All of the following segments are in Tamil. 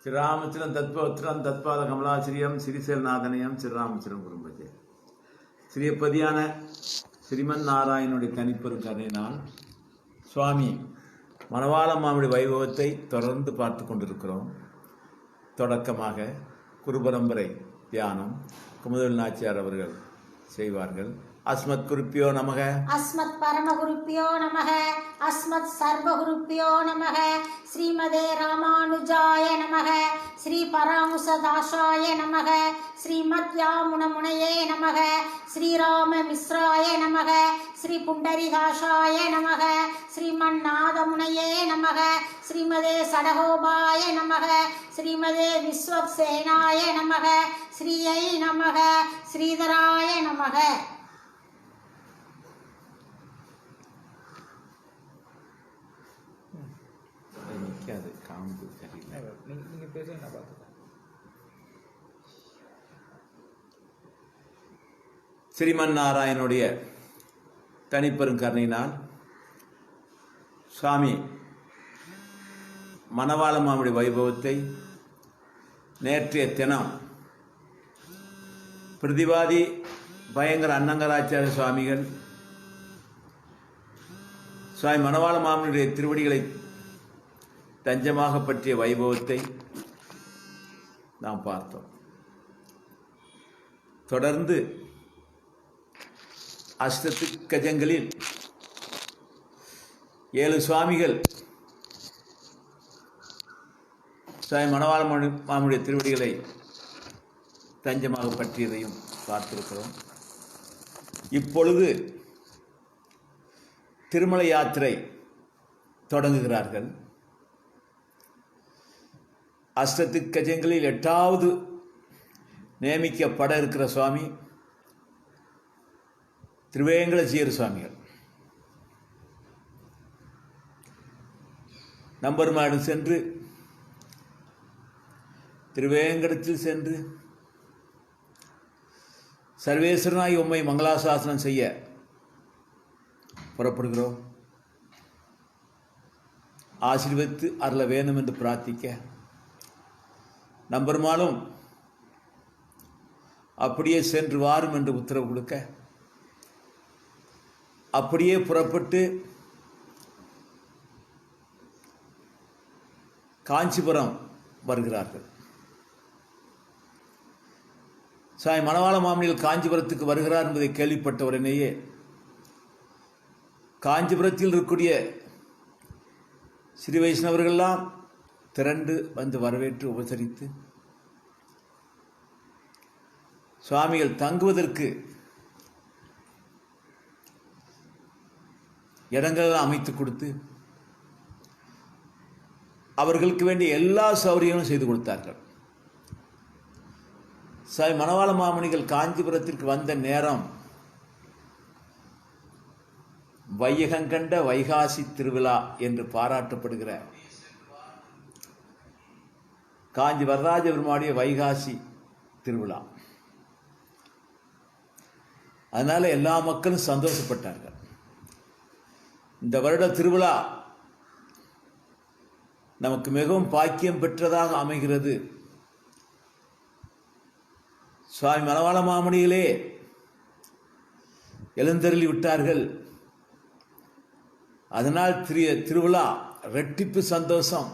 ஸ்ரீராமச்சந்திரன் தத்பவத்திரம் தத்பாத கமலாசிரியம் சிறிசேல்நாதனயம் ஸ்ரீராமச்சந்திரன் குடும்பத்தை ஸ்ரீபதியான ஸ்ரீமன் நாராயணனுடைய தனிப்பெரும் கருணையினால் சுவாமி மணவாள மாமுடி வைபவத்தை தொடர்ந்து பார்த்து கொண்டிருக்கிறோம். தொடக்கமாக குருபரம்பரை தியானம் குமுதவேல் நாச்சியார் அவர்கள் செய்வார்கள். அஸ்மத் குருப்பியோ நமக, அஸ்மத் பரமகுருப்பியோ நமக, அஸ்மத் சர்வகுருப்பியோ நமக, ஸ்ரீமதே ராமானுஜாய நமக, ஸ்ரீ பராமுசதாசாய நமக, ஸ்ரீமத் யாமுனமுனையே நமக, ஸ்ரீராம மிஸ்ராய நமக, ஸ்ரீ புண்டரிகாஷாய நமக, ஸ்ரீமன்னாதமுனையே நமக, ஸ்ரீமதே சடகோபாய நமக, ஸ்ரீமதே விஸ்வக்சேனாய நமக, ஸ்ரீயை நமக, ஸ்ரீதராய நமக. ஸ்ரீமன் நாராயணனுடைய தனிப்பெரும் கருணையினால் சுவாமி மணவாள மாமுடி வைபவத்தை நேற்றைய தினம் பிரதிவாதி பயங்கர அன்னங்கராச்சாரிய சுவாமிகள் சுவாமி மணவாள மாமுனியுடைய திருவடிகளை தஞ்சமாக பற்றிய வைபவத்தை நாம் பார்த்தோம். தொடர்ந்து அஷ்டத்து கஜங்களில் 7 சுவாமிகள் சுவாமி மணவாள மாமுடைய திருவடிகளை தஞ்சமாக பற்றியதையும் பார்த்திருக்கிறோம். இப்பொழுது திருமலை யாத்திரை தொடங்குகிறார்கள். அஷ்டத்து கஜங்களில் 8வது நியமிக்கப்பட இருக்கிற சுவாமி திருவேங்கடஜீயர் சுவாமிகள். நம்பெருமாடு சென்று திருவேங்கடத்தில் சென்று சர்வேஸ்வரனாய் உம்மை மங்களாசாசனம் செய்ய புறப்படுகிறோம். ஆசீர்வதித்து அருள வேணும் என்று பிரார்த்திக்க நம்பெருமாளும் அப்படியே சென்று வாரும் என்று உத்தரவு கொடுக்க அப்படியே புறப்பட்டு காஞ்சிபுரம் வருகிறார்கள். சாய் மணவாள மாமுனிகள் காஞ்சிபுரத்துக்கு வருகிறார் என்பதை கேள்விப்பட்ட உடனேயே காஞ்சிபுரத்தில் இருக்கக்கூடிய ஸ்ரீ வைஷ்ணவர்கள்லாம் திரண்டு வந்து வரவேற்று உபசரித்து சுவாமிகள் தங்குவதற்கு இடங்களெல்லாம் அமைத்து கொடுத்து அவர்களுக்கு வேண்டிய எல்லா சௌகரியங்களும் செய்து கொடுத்தார்கள். சாய் மணவாள மாமுனிகள் காஞ்சிபுரத்திற்கு வந்த நேரம் வையகங்கண்ட வைகாசி திருவிழா என்று பாராட்டப்படுகிற காஞ்சி வரராஜ பெருமாளுடைய வைகாசி திருவிழா. அதனால எல்லா மக்களும் சந்தோஷப்பட்டார்கள். இந்த வருட திருவிழா நமக்கு மிகவும் பாக்கியம் பெற்றதாக அமைகிறது. சுவாமி மணவாள மாமுனிகளே எழுந்தருளி விட்டார்கள். அதனால் திருவிழா இரட்டிப்பு சந்தோஷம்,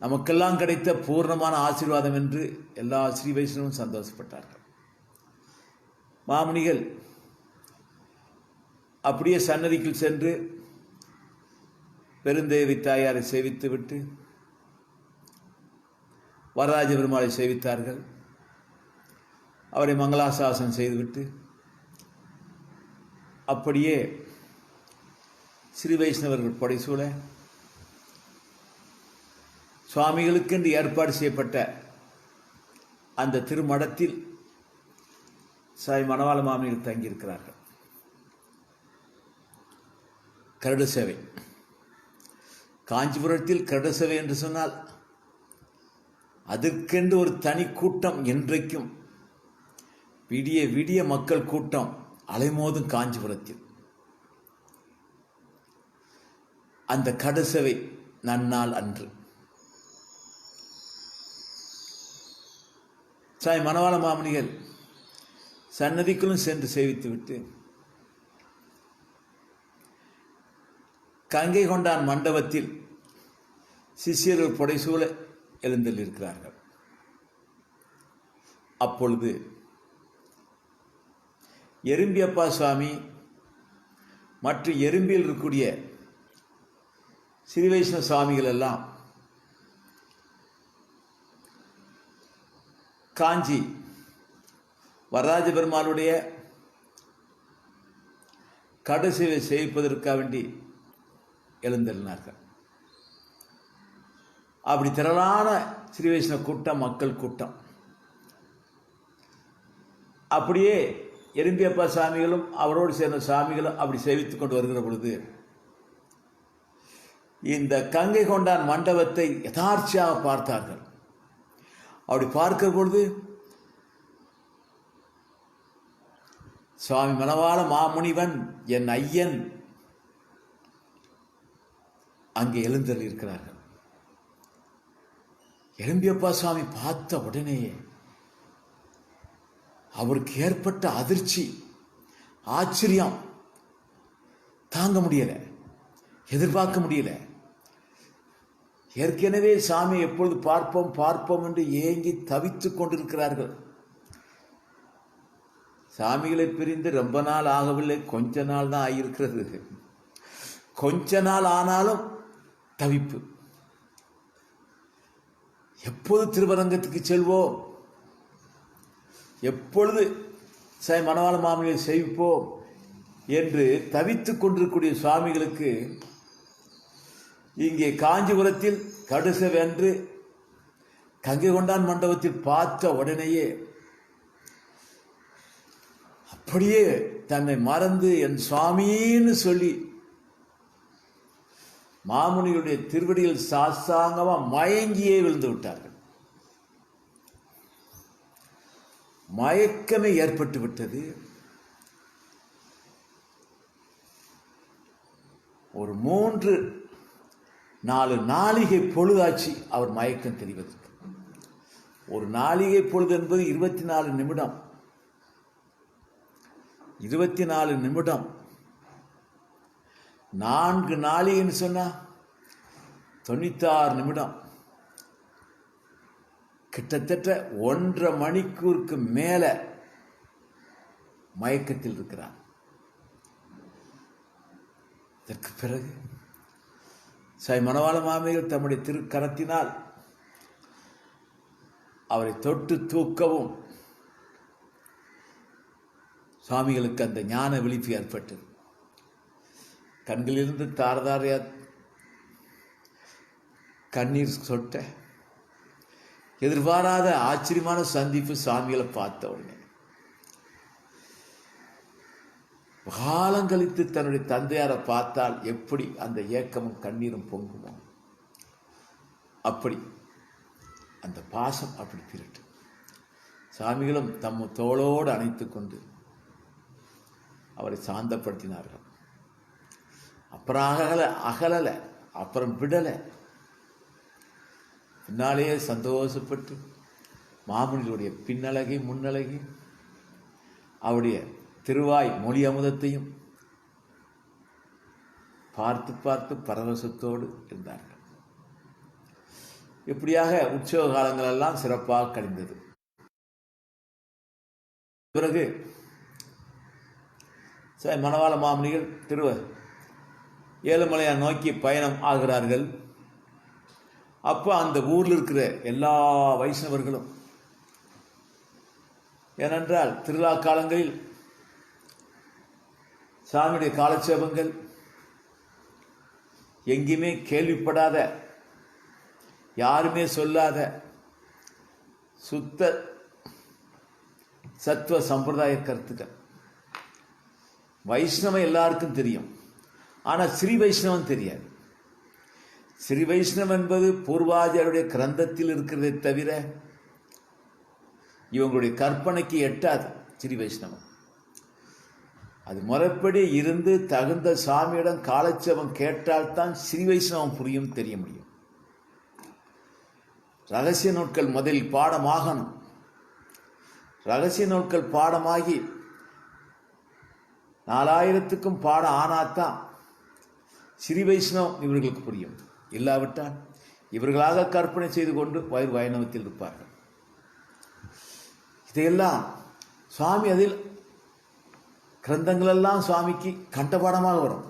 நமக்கெல்லாம் கிடைத்த பூர்ணமான ஆசீர்வாதம் என்று எல்லா ஸ்ரீ வைஷ்ணவும் சந்தோஷப்பட்டார்கள். மாமுனிகள் அப்படியே சன்னதிக்கு சென்று பெருந்தேவி தாயாரை சேவித்துவிட்டு வரராஜ பெருமாளை சேவித்தார்கள். அவரை மங்களாசாசனம் செய்துவிட்டு அப்படியே ஸ்ரீ வைஷ்ணவர்கள் படைசூழ சுவாமிகளுக்கென்று ஏற்பாடு செய்யப்பட்ட அந்த திருமடத்தில் சாய் மணவாள மாமுனிகள் தங்கியிருக்கிறார்கள். கருட சேவை காஞ்சிபுரத்தில் கருட சேவை என்று சொன்னால் அதற்கென்று ஒரு தனி கூட்டம், என்றைக்கும் விடிய விடிய மக்கள் கூட்டம் அலைமோதும் காஞ்சிபுரத்தில். அந்த கருட சேவை நன்னாள் அன்று சாய் மணவாள மாமுனிகள் சன்னதிக்குள்ளும் சென்று சேவித்துவிட்டு கங்கை கொண்டான் மண்டபத்தில் சிஷ்யர்கள் புடைசூழ எழுந்தள்ளிருக்கிறார்கள். அப்பொழுது எறும்பியப்பா சுவாமி மற்றும் எறும்பியில் இருக்கக்கூடிய ஸ்ரீ வைஷ்ணவ சுவாமிகள் எல்லாம் காஞ்சி வரராஜ பெருமாளுடைய கடைசியை சேவிப்பதற்காக வேண்டி எழுந்தள்ளினார்கள். அப்படி திரளான ஸ்ரீ வைஷ்ணவ கூட்டம், மக்கள் கூட்டம். அப்படியே எறும்பியப்பா சாமிகளும் அவரோடு சேர்ந்த சாமிகளும் அப்படி சேவித்துக் கொண்டு வருகிற பொழுது இந்த கங்கை கொண்டான் மண்டபத்தை யதார்ச்சியாக பார்த்தார்கள். அப்படி பார்க்கிற பொழுது சுவாமி மணவாள மாமுனிவன் என் ஐயன் அங்கே எழுந்தருளி இருக்கிறார்கள். எறும்பியப்பா சுவாமி பார்த்த உடனேயே அவருக்கு ஏற்பட்ட அதிர்ச்சி, ஆச்சரியம் தாங்க முடியல, எதிர்பார்க்க முடியல. ஏற்கனவே சாமி எப்பொழுது பார்ப்போம் பார்ப்போம் என்று ஏங்கி தவித்துக் கொண்டிருக்கிறார்கள். சாமிகளை பிரிந்து ரொம்ப நாள் ஆகவில்லை, கொஞ்ச நாள் தான் ஆகியிருக்கிறது. கொஞ்ச நாள் ஆனாலும் தவிப்பு. எப்போது திருவரங்கத்துக்கு செல்வோம், எப்பொழுது சாய் மணவாள மாமுனியை சேவிப்போம் என்று தவித்துக் கொண்டிருக்கூடிய சுவாமிகளுக்கு இங்கே காஞ்சிபுரத்தில் கடுச வென்று கங்கை கொண்டான் மண்டபத்தில் பார்த்த உடனேயே அப்படியே தன்னை மறந்து என் சுவாமின்னு சொல்லி மாமுனியுடைய திருவடியில் சாஸ்தாங்கமா மயங்கியே விழுந்து விட்டார்கள். மயக்கமே ஏற்பட்டு விட்டது. ஒரு 3-4 நாளிகை பொழுதாச்சு அவர் மயக்கம் தெரிவதற்கு. ஒரு நாளிகை பொழுது என்பது 24 நிமிடம். 24 நிமிடம் 4 நாளிகைன்னு சொன்னா 96 நிமிடம். கிட்டத்தட்ட 1.5 மணிக்கூருக்கு மேல மயக்கத்தில் இருக்கிறார். இதற்கு பிறகு சாய் மணவாள மாமுனிகள் தம்முடைய திருக்கரத்தினால் அவரை தொட்டு தூக்கவும் சுவாமிகளுக்கு அந்த ஞான விழிப்பு ஏற்பட்டது. கண்களிலிருந்து தாரதாரையா கண்ணீர் சொட்ட. எதிர்பாராத ஆச்சரியமான சந்திப்பு சுவாமிகளை பார்த்த உடனே. காலங்கழித்து தன்னுடைய தந்தையாரை பார்த்தால் எப்படி அந்த ஏக்கமும் கண்ணீரும் பொங்குமோ அப்படி அந்த பாசம் அப்படி திரட்டு. சாமிகளும் தம் தோளோடு அணைத்து கொண்டு அவரை சாந்தப்படுத்தினார்கள். அப்புறம் அகலல, அப்புறம் விடல. பின்னாலேயே சந்தோஷப்பட்டு மாமுனிகளுடைய பின்னழகை முன்னழகி அவருடைய திருவாய் மொழி அமுதத்தையும் பார்த்து பார்த்து பரவசத்தோடு இருந்தார்கள். இப்படியாக உற்சவ காலங்கள் எல்லாம் சிறப்பாக கழிந்தது. பிறகு மணவாள மாமுனிகள் ஏழுமலையா நோக்கி பயணம் ஆகிறார்கள். அப்போ அந்த ஊரில் இருக்கிற எல்லா வைஷ்ணவர்களும், ஏனென்றால் திருவிழா காலங்களில் சாமியுடைய காலட்சேபங்கள் எங்கேயுமே கேள்விப்படாத, யாருமே சொல்லாத சுத்த சத்துவ சம்பிரதாய கருத்துக்கள். வைஷ்ணவம் எல்லாருக்கும் தெரியும், ஆனால் ஸ்ரீ வைஷ்ணவம் தெரியாது. ஸ்ரீ வைஷ்ணவம் என்பது பூர்வாச்சாரியருடைய கிரந்தத்தில் இருக்கிறதை தவிர இவங்களுடைய கற்பனைக்கு எட்டாது. ஸ்ரீ வைஷ்ணவம் அது முறைப்படி இருந்து தகுந்த சாமியிடம் காலட்சேபம் கேட்டால்தான் ஸ்ரீ வைஷ்ணவம் புரியும், தெரிய முடியும். ரகசிய நூட்கள் முதலில் பாடமாகணும். ரகசிய நூல்கள் பாடமாகி 4000க்கும் பாடம் ஆனாத்தான் ஸ்ரீ வைஷ்ணவம் இவர்களுக்கு புரியும். இல்லாவிட்டால் இவர்களாக கற்பனை செய்து கொண்டு வைணவத்தில் இருப்பார்கள். இதையெல்லாம் சுவாமி அதில் கிரந்தங்களெல்லாம் சுவாமிக்கு கண்டபாடமாக வரும்.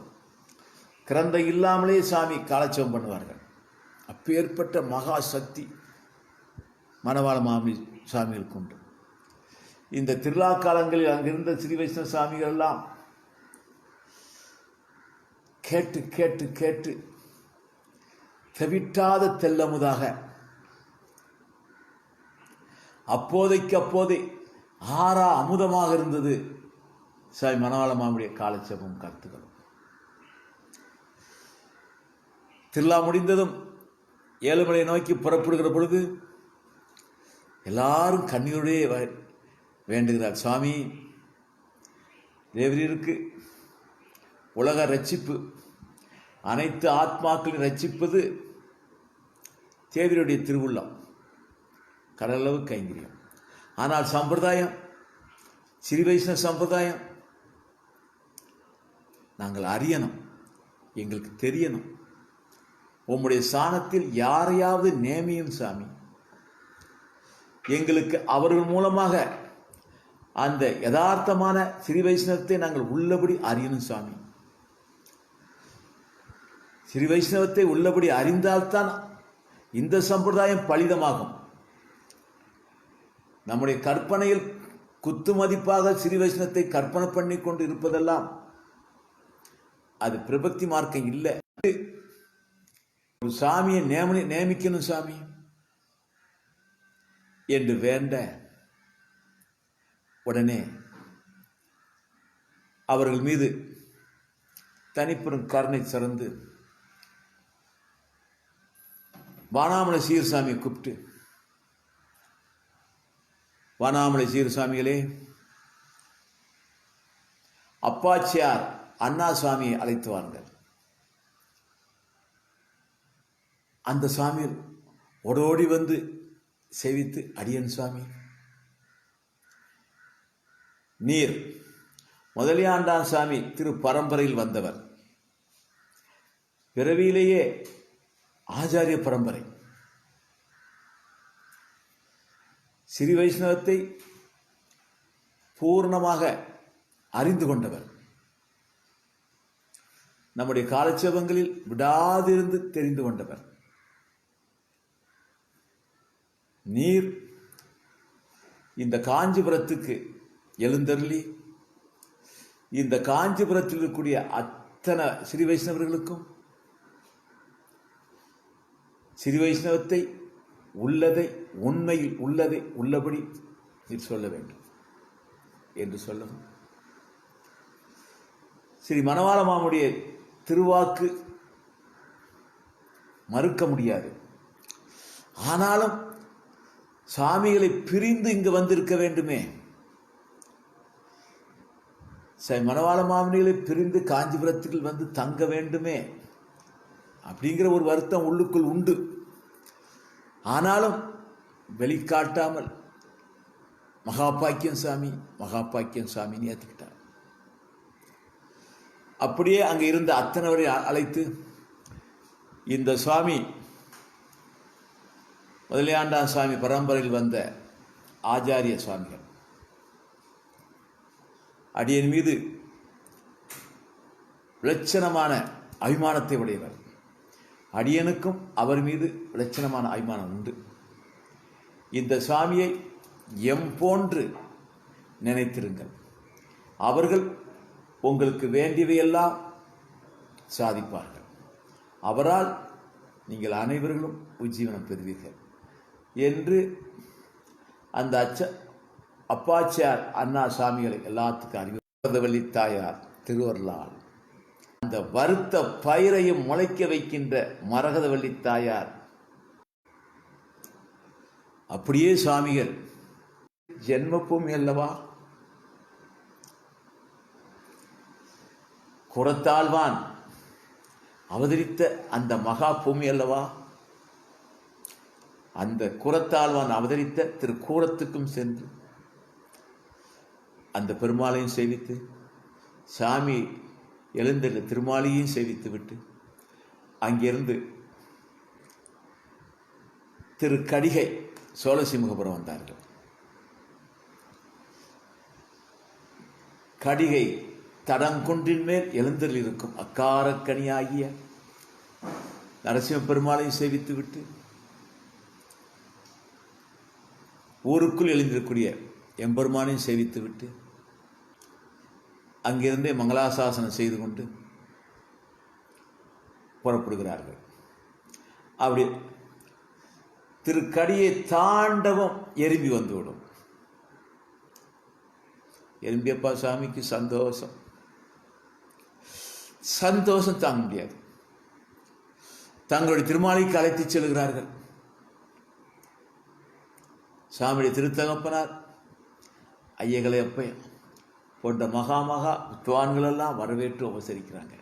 கிரந்தம் இல்லாமலே சுவாமி காலட்சேபம் பண்ணுவார்கள். அப்பேற்பட்ட மகா சக்தி மணவாள மாமணி சுவாமிகளுக்கு உண்டு. இந்த திருவிழா காலங்களில் அங்கிருந்த ஸ்ரீ வைஷ்ணவ சுவாமிகள் எல்லாம் கேட்டு கேட்டு கேட்டு தவிட்டாத தெல்லமுதாக அப்போதைக்கு அப்போதே ஆறா அமுதமாக இருந்தது சாமி மணவாள மாமுடைய காலட்சேபம் கருத்துக்களும். திருவிழா முடிந்ததும் ஏழுமலை நோக்கி புறப்படுகிற பொழுது எல்லாரும் கண்ணீருடைய வேண்டுகிறார். சுவாமி, தேவரீருக்கு உலக ரட்சிப்பு, அனைத்து ஆத்மாக்களின் ரட்சிப்பது தேவருடைய திருவுள்ளம், கடலளவு கைங்கரியம். ஆனால் சம்பிரதாயம், ஸ்ரீ வைஷ்ணவ சம்பிரதாயம் நாங்கள் அறியணும், எங்களுக்கு தெரியணும். உம்முடைய ஸ்தானத்தில் யாரையாவது நேமியும் சாமி, எங்களுக்கு அவர்கள் மூலமாக அந்த யதார்த்தமான ஸ்ரீ வைஷ்ணவத்தை நாங்கள் உள்ளபடி அறியணும் சாமி. ஸ்ரீ வைஷ்ணவத்தை உள்ளபடி அறிந்தால்தான் இந்த சம்பிரதாயம் பலிதமாகும். நம்முடைய கற்பனையில் குத்து மதிப்பாக ஸ்ரீ வைஷ்ணவத்தை கற்பனை பண்ணி கொண்டு இருப்பதெல்லாம் அது பிரபக்தி மார்க்கம் இல்லை. ஒரு சாமியை நியமிக்கணும் சாமி என்று வேண்ட உடனே அவர்கள் மீது தனிப்பெரும் கருணை சிறந்து வானாமலை சீர்சாமியை கூப்பிட்டு, வானாமலை சீர்சாமிகளே, அப்பாச்சியார் அண்ணா சுவாமியை அழைத்து வாருங்கள். அந்த சுவாமி ஓடோடி வந்து சேவித்து, அடியன் சுவாமி, நீர் முதலியாண்டான் சாமி திரு பரம்பரையில் வந்தவர், பிறவியிலேயே ஆச்சாரிய பரம்பரை, ஸ்ரீ வைஷ்ணவத்தை பூர்ணமாக அறிந்து கொண்டவர், நம்முடைய காலட்சேபங்களில் விடாதிருந்து தெரிந்து கொண்டவர். நீர் இந்த காஞ்சிபுரத்துக்கு எழுந்தருளி இந்த காஞ்சிபுரத்தில் இருக்கக்கூடிய அத்தனை ஸ்ரீ வைஷ்ணவர்களுக்கும் ஸ்ரீ வைஷ்ணவத்தை உள்ளதை, உண்மையில் உள்ளதை உள்ளபடி நீர் சொல்ல வேண்டும் என்று சொல்லவும், ஸ்ரீ மணவாள மாமுடைய திருவாக்கு மறுக்க முடியாது. ஆனாலும் சாமிகளை பிரிந்து இங்கு வந்திருக்க வேண்டுமே, மணவாள மாமுனிகளை பிரிந்து காஞ்சிபுரத்துக்கு வந்து தங்க வேண்டுமே அப்படிங்கிற ஒரு வருத்தம் உள்ளுக்குள் உண்டு. ஆனாலும் வெளிக்காட்டாமல் மகாபாக்கியம் சாமி, மகாபாக்கியம் சாமின்னு ஏற்றுக்கிட்டார். அப்படியே அங்கே இருந்த அத்தனைவரை அழைத்து, இந்த சுவாமி முதலியாண்டான் சுவாமி பரம்பரையில் வந்த ஆச்சாரிய சுவாமிகள், அடியன் மீது விலட்சணமான அபிமானத்தை உடையவர். அடியனுக்கும் அவர் மீது விலட்சணமான அபிமானம் உண்டு. இந்த சுவாமியை எம் போன்று நினைத்திருங்கள். அவர்கள் உங்களுக்கு வேண்டியவையெல்லாம் சாதிப்பார்கள். அவரால் நீங்கள் அனைவர்களும் உஜ்ஜீவனம் பெறுவீர்கள் என்று அந்த அப்பாச்சியார் அண்ணா சாமிகளை எல்லாத்துக்கும் அறிவுறுத்தவள்ளி தாயார் திருவருளால் அந்த வருத்த பயிரையும் முளைக்க வைக்கின்ற மரகதவள்ளி தாயார் அப்படியே சுவாமிகள் ஜென்மபூமி அல்லவா, குரத்தாழ்வான் அவதரித்த அந்த மகா பூமி அல்லவா, அந்த குரத்தாழ்வான் அவதரித்த திருக்கூடத்துக்கும் சென்று அந்த பெருமாளையும் சேவித்து, சாமி எழுந்த திருமாலையும் சேவித்து விட்டு அங்கிருந்து திரு கடிகை சோழசிமுகபுரம் வந்தார்கள். கடிகை தடங்குன்றின் மேல் எழுந்தரில் இருக்கும் அக்காரக்கனியாகிய நரசிம்ம பெருமாளையும் சேவித்து விட்டு ஊருக்குள் எழுந்திருக்கக்கூடிய எம்பெருமானையும் சேவித்து விட்டு அங்கிருந்தே மங்களாசாசனம் செய்து கொண்டு புறப்படுகிறார்கள். அப்படி திருக்கடியை தாண்டவம் எறும்பி வந்துவிடும். எறும்பியப்பா சாமிக்கு சந்தோஷம் தாங்க முடியாது. தங்களுடைய திருமாலைக்கு அழைத்து செல்கிறார்கள். சாமியுடைய திருத்தகப்பனார் ஐயகளை அப்ப போன்ற மகா வித்வான்களெல்லாம் வரவேற்று உபசரிக்கிறாங்க.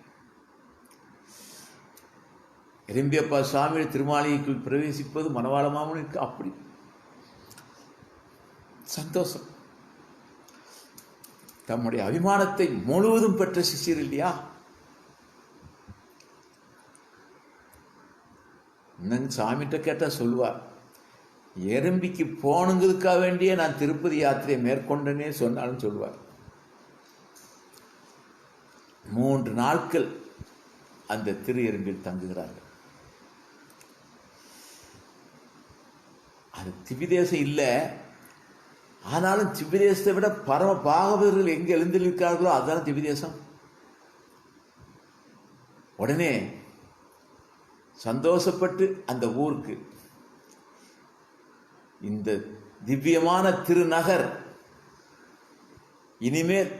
எறும்பியப்பா சாமியுடைய திருமாலைக்குள் பிரவேசிப்பது மணவாள மாமனுக்கு அப்படி சந்தோஷம். தம்முடைய அபிமானத்தை முழுவதும் பெற்ற சிஷ்யர் இல்லையா? சாமிகிட்ட கேட்டா சொல்லுவார், எறும்பிக்கு போனுங்கிறதுக்காக வேண்டிய நான் திருப்பதி யாத்திரையை மேற்கொண்டனே சொன்னாலும் சொல்லுவார். 3 நாட்கள் அந்த திரு எறும்பில் தங்குகிறார்கள். அது திவ்யதேசம் இல்லை, ஆனாலும் திவ்யதேசத்தை விட பரம பாகவதர்கள் எங்கே எழுந்திருக்கார்களோ அதுதான் திவ்யதேசம். உடனே சந்தோஷப்பட்டு அந்த ஊருக்கு இந்த திவ்யமான திருநகர் இனிமேல்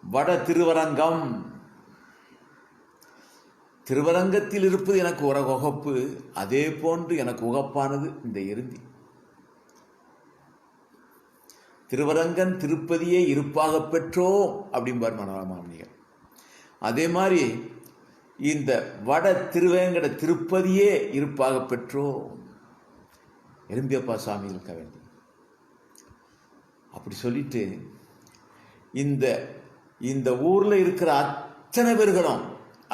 வட திருவரங்கம், திருவரங்கத்தில் இருப்பது எனக்கு ஒரு உகப்பு, அதே போன்று எனக்கு உகப்பானது இந்த எறும்பி. திருவரங்கன் திருப்பதியே இருப்பாக பெற்றோம் அப்படிம்பார் மணவாள மாமனிகள். அதே மாதிரி இந்த வட திருவேங்கட திருப்பதியே இருப்பாக பெற்றோம் எறும்பியப்பா சாமி இருக்க வேண்டும். அப்படி சொல்லிட்டு இந்த ஊர்ல இருக்கிற அத்தனை பேர்களும்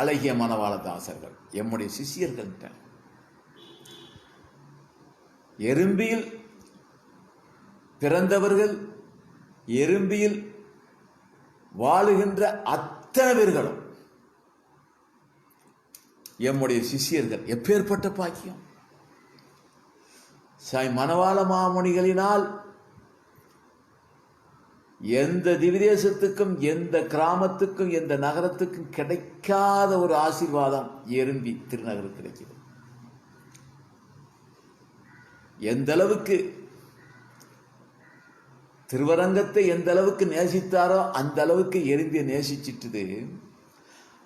அழகிய மணவாள தாசர்கள், எம்முடைய சிஷியர்கள். எறும்பியில் பிறந்தவர்கள், எறும்பியில் வாழுகின்ற அத்தனை பேர்களும் எம்முடைய சிஷியர்கள். எப்பேற்பட்ட பாக்கியம்! சாய் மணவாள மாமுனிகளினால் எந்த திவ்யதேசத்துக்கும், எந்த கிராமத்துக்கும், எந்த நகரத்துக்கும் கிடைக்காத ஒரு ஆசீர்வாதம் எறும்பி திருநகர் கிடைக்கிறது. எந்த அளவுக்கு திருவரங்கத்தை எந்த அளவுக்கு நேசித்தாரோ அந்த அளவுக்கு எறும்பியை நேசிச்சிட்டுது.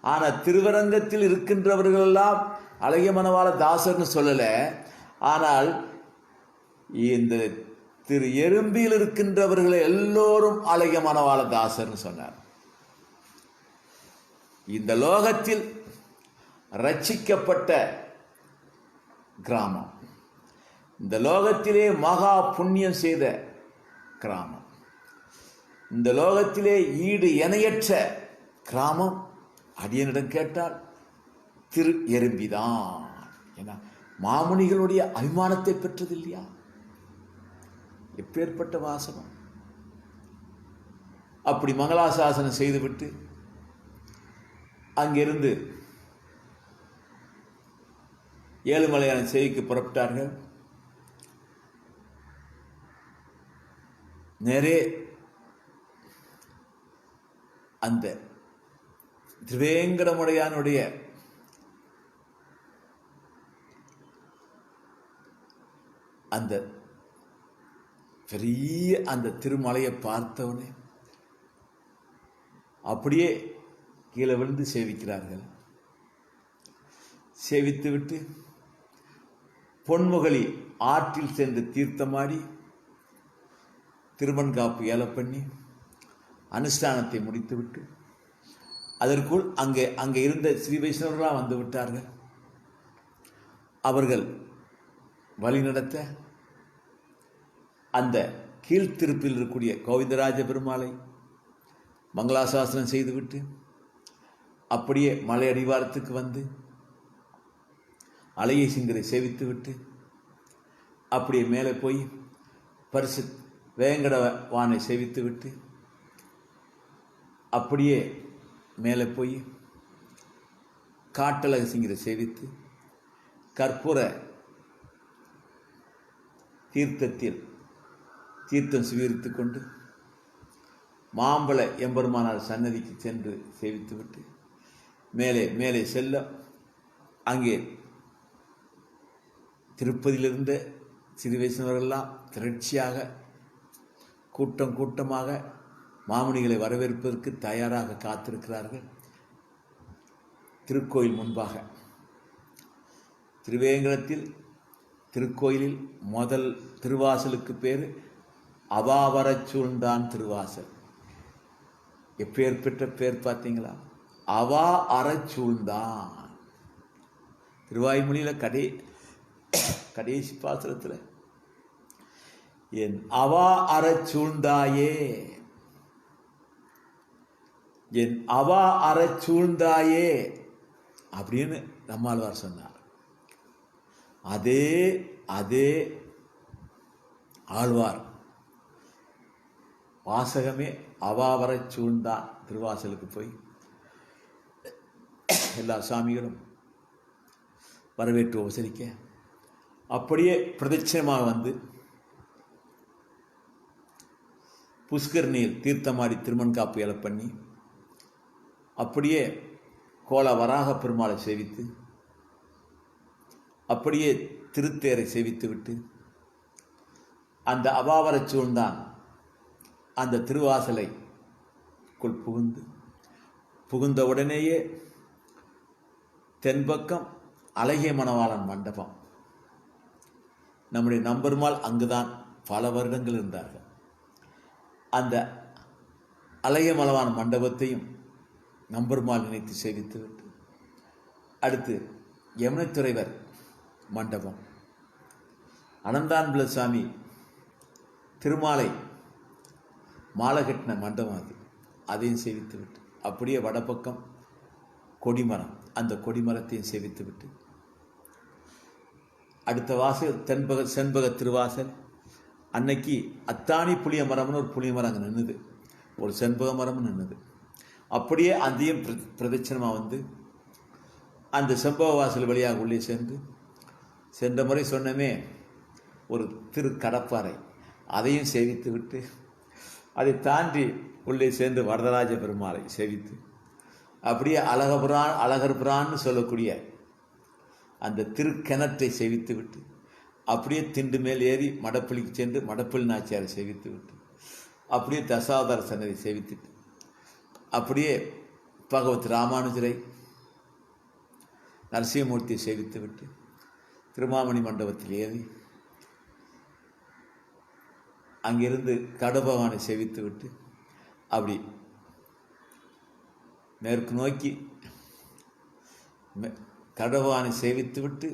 ஆனா திருவரங்கத்தில் இருக்கின்றவர்கள் எல்லாம் அழகிய மணவாள தாசர்னு சொல்லல, ஆனால் இந்த திரு எறும்பியில் இருக்கின்றவர்களை எல்லோரும் அழகிய மணவாள தாசர்னு சொன்னார். இந்த லோகத்தில் ரட்சிக்கப்பட்ட கிராமம், இந்த லோகத்திலே மகா புண்ணியம் செய்த கிராமம், இந்த லோகத்திலே ஈடு இணையற்ற கிராமம் அடியனிடம் கேட்டால் திரு எறும்பிதான். ஏன்னா மாமுனிகளுடைய அபிமானத்தை பெற்றது இல்லையா? எப்பேற்பட்ட வாசகம்! அப்படி மங்களாசாசனம் செய்துவிட்டு அங்கிருந்து ஏழுமலையான செய்திக்கு புறப்பட்டார்கள். நேரே அந்த திருவேங்கடமுடையானுடைய அந்த பெரிய அந்த திருமலையை பார்த்தவனே அப்படியே கீழே விழுந்து சேவிக்கிறார்கள். சேவித்து விட்டு பொன்முகலி ஆற்றில் சென்று தீர்த்தமாடி திருமண்காப்பு ஏல பண்ணி அனுஷ்டானத்தை முடித்துவிட்டு அதற்குள் அங்கே இருந்த ஸ்ரீ வைஷ்ணவர்களாக வந்து விட்டார்கள். அவர்கள் வழிநடத்த அந்த கீழ்த்திருப்பில் இருக்கக்கூடிய கோவிந்தராஜ பெருமாளை மங்களாசாசனம் செய்துவிட்டு அப்படியே மலை அடிவாரத்துக்கு வந்து அலையை சிங்கரை சேவித்துவிட்டு அப்படியே மேலே போய் பரிசு வேங்கடவானை சேவித்துவிட்டு அப்படியே மேலே போய் காட்டழகு சிங்கரை சேவித்து கற்பூர தீர்த்தத்தில் தீர்த்தம் சுவீரித்து கொண்டு மாம்பழ எம்பெருமானார் சன்னதிக்கு சென்று சேவித்துவிட்டு மேலே மேலே செல்ல அங்கே திருப்பதியிலிருந்த சிறு வயசினவர்களெல்லாம் திரட்சியாக கூட்டம் கூட்டமாக மாமுனிகளை வரவேற்பதற்கு தயாராக காத்திருக்கிறார்கள். திருக்கோயில் முன்பாக திருவேங்கடத்தில் திருக்கோயிலில் முதல் திருவாசலுக்கு பேர் அவாவரச் சூழ்ந்தான் திருவாசல். எப்பேர் பெற்ற பேர் பார்த்தீங்களா? அவா அறச்சூழ்ந்தான். திருவாய்மொழியில் கடைசி பாசுரத்தில் என் அவா அறச்சூழ்ந்தாயே, என் அவா அறச்சூழ்ந்தாயே அப்படின்னு நம்மாழ்வார் சொன்னார். அதே அதே ஆழ்வார் வாசகமே அவாவரச் சூழ்ந்தான் திருவாசலுக்கு போய் எல்லா சாமிகளும் வரவேற்று உபசரிக்க அப்படியே பிரதட்சணமாக வந்து புஷ்கரணியில் தீர்த்தமாடி திருமண்காப்பு இலை பண்ணி அப்படியே கோல வராக பெருமாளை சேவித்து அப்படியே திருத்தேரை சேவித்து விட்டு அந்த அவாவரச் சூழ்ந்தான் அந்த திருவாசலை புகுந்த உடனேயே தென்பக்கம் அழகிய மணவாளன் மண்டபம். நம்முடைய நம்பெருமாள் அங்குதான் பல வருடங்கள் இருந்தார்கள். அந்த அழகிய மணவாளன் மண்டபத்தையும் நம்பெருமாள் நினைத்து சேவித்துவிட்டு அடுத்து யமுனைத்துறைவர் மண்டபம், அனந்தான்பிள்ள சாமி திருமாலை மாலை கட்டின மண்டபம் அது, அதையும் சேவித்துவிட்டு அப்படியே வடபக்கம் கொடிமரம், அந்த கொடிமரத்தையும் சேவித்துவிட்டு அடுத்த வாசல் செண்பக திருவாசல். அன்னைக்கு அத்தானி புளிய மரம்னு ஒரு புளிய மரம் அங்கே நின்றுது, ஒரு செண்பக மரம்னு நின்றுது. அப்படியே அதையும் பிரதட்சணமாக வந்து அந்த செண்பக வாசல் வழியாக உள்ளே சென்ற முறை சொன்னமே ஒரு திரு கடப்பாறை, அதையும் சேவித்து விட்டு அதை தாண்டி உள்ளே சென்று வரதராஜ பெருமாளை சேவித்து அப்படியே அழகர் புரான்னு சொல்லக்கூடிய அந்த திருக்கிணற்றை சேவித்து விட்டு அப்படியே திண்டு மேல் ஏறி மடப்பள்ளிக்கு சென்று மடப்பள்ளி நாச்சியாரை சேவித்து விட்டு அப்படியே தசாவதார சன்னதி சேவித்துட்டு அப்படியே பகவத் ராமானுஜரை நரசிம்மூர்த்தியை சேவித்து விட்டு திருமாமணி மண்டபத்தில் ஏறி அங்கிருந்து கடபகவானை சேவித்து விட்டு அப்படி மேற்கு நோக்கி கடபகவானை சேவித்து விட்டு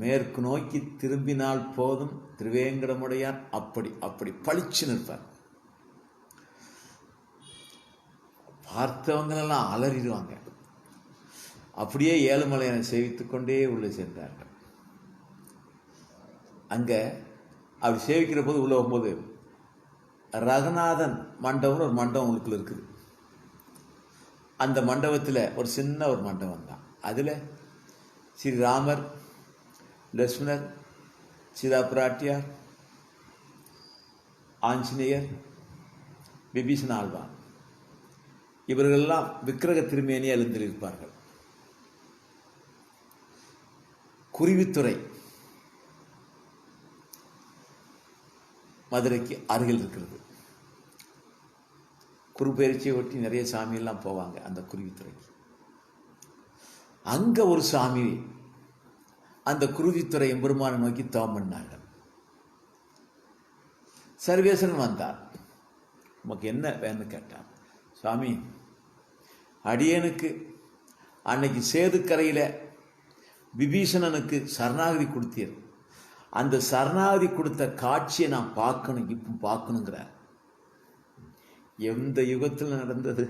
மேற்கு நோக்கி திரும்பினால் போதும் திருவேங்கடமுடையான் அப்படி அப்படி பளிச்சு நிற்பார். பார்த்தவங்களெல்லாம் அலறிடுவாங்க. அப்படியே ஏழுமலையனை சேவித்து கொண்டே உள்ளே சென்றார்கள். அங்கே அப்படி சேவிக்கிற போது உள்ளே போகும்போது ரகுநாதன் மண்டபம்னு ஒரு மண்டபம் உங்களுக்குள்ள இருக்குது. அந்த மண்டபத்தில் ஒரு சின்ன ஒரு மண்டபம் தான். அதில் ஸ்ரீராமர், லட்சுமணர், சீதா பிராட்டியார், ஆஞ்சநேயர், விபீஷண ஆழ்வார் இவர்களெல்லாம் விக்கிரக திருமேனியை எழுந்திருப்பார்கள். குருவித்துறை மதுரைக்கு அருகில் இருக்கிறது. குருபெயர்ச்சியை ஒட்டி நிறைய சாமியெல்லாம் போவாங்க அந்த குருவித்துறைக்கு. அங்கே ஒரு சாமி அந்த குருவித்துறை எம்பெருமானை நோக்கி தவம் பண்ணார்கள். சர்வேசன் வந்தார். உமக்கு என்ன வேணும்னு கேட்டார். சுவாமி, அடியனுக்கு அன்னைக்கு சேதுக்கரையில் விபீஷணனுக்கு சரணாகதி கொடுத்தீர், அந்த சரணாகதி கொடுத்த காட்சியை நான் பார்க்கணும், இப்போ பார்க்கணுங்கிறார். எந்த யுகத்தில் நடந்தது?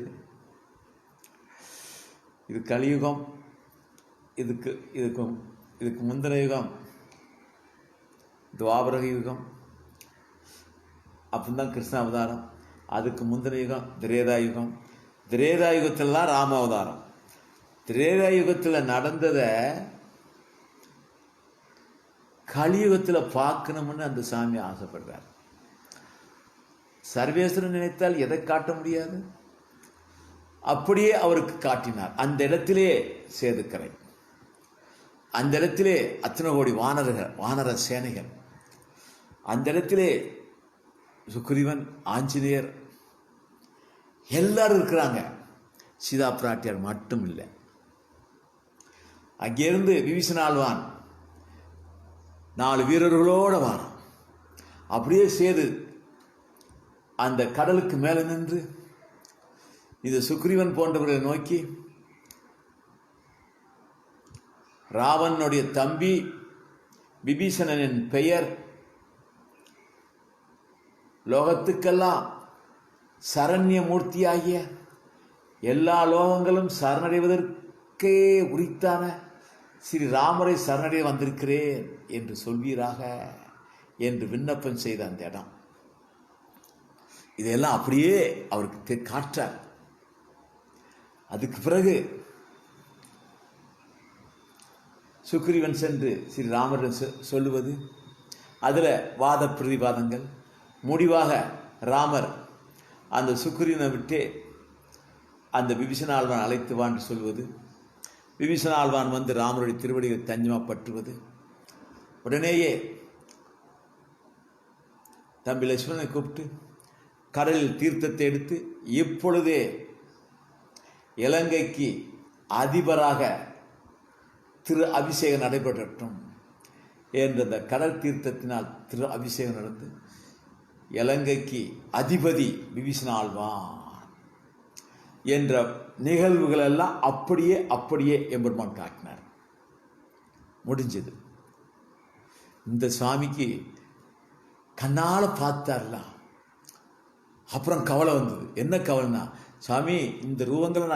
இது கலியுகம். இதுக்கு இதுக்கு இதுக்கு முந்தின யுகம் துவாபரக யுகம், அப்பந்தான் கிருஷ்ண அவதாரம். அதுக்கு முந்தின யுகம் திரேதா யுகம். திரேதா யுகத்தில் தான் ராம அவதாரம். திரேதா யுகத்தில் நடந்ததை கலியுகத்தில் பார்க்கணும்னு அந்த சாமி ஆசைப்படுறார். சர்வேஸ்வரன் நினைத்தால் எதை காட்ட முடியாது? அப்படியே அவருக்கு காட்டினார். அந்த இடத்திலே சேதுக்கரை, அந்த இடத்திலே அத்தனை கோடி வானர சேனைகள், அந்த இடத்திலே சுக்ரீவன், ஆஞ்சநேயர் எல்லாரும் இருக்கிறாங்க. சீதா பிராட்டியார் மட்டும் இல்லை. அங்கிருந்து விபீஷண ஆழ்வான் 4 வீரர்களோட வாரம். அப்படியே சேது அந்த கடலுக்கு மேலே நின்று இது சுக்ரீவன் போன்றவர்களை நோக்கி, ராவனுடைய தம்பி விபீஷணனின் பெயர் லோகத்துக்கெல்லாம் சரண்ய மூர்த்தியாகிய எல்லா லோகங்களும் சரணடைவதற்கே உரித்தான ஸ்ரீராமரை சரணடைய வந்திருக்கிறேன் என்று சொல்வீராக என்று விண்ணப்பம் செய்த அந்த இடம். இதெல்லாம் அப்படியே அவருக்கு காற்றார். அதுக்கு பிறகு சுக்ரீவன் சென்று ஸ்ரீராமரிடம் சொல்லுவது, அதில் வாத பிரதிவாதங்கள். முடிவாக ராமர் அந்த சுக்ரீவனை விட்டு அந்த விபீஷண ஆழ்வான் அழைத்து வான்னு சொல்வது. விபீஷண ஆழ்வான் வந்து ராமருடைய திருவடியை தஞ்சமாக பற்றுவது. உடனேயே தம்பி லட்சுமணனை கூப்பிட்டு கடலில் தீர்த்தத்தை எடுத்து, இப்பொழுதே இலங்கைக்கு அதிபராக திரு அபிஷேகம் நடைபெறட்டும் என்ற அந்த கடல் தீர்த்தத்தினால் திரு அபிஷேகம் நடந்து இலங்கைக்கு அதிபதி விபீஷண ஆழ்வான் என்ற நிகழ்வுகள் எல்லாம் அப்படியே எம்பெருமான் காட்டினார். முடிஞ்சது. இந்த சுவாமிக்கு கண்ணால பார்த்தார்ல, அப்புறம் கவலை வந்தது. என்ன கவலைனா, சாமி இந்த ரூபங்களை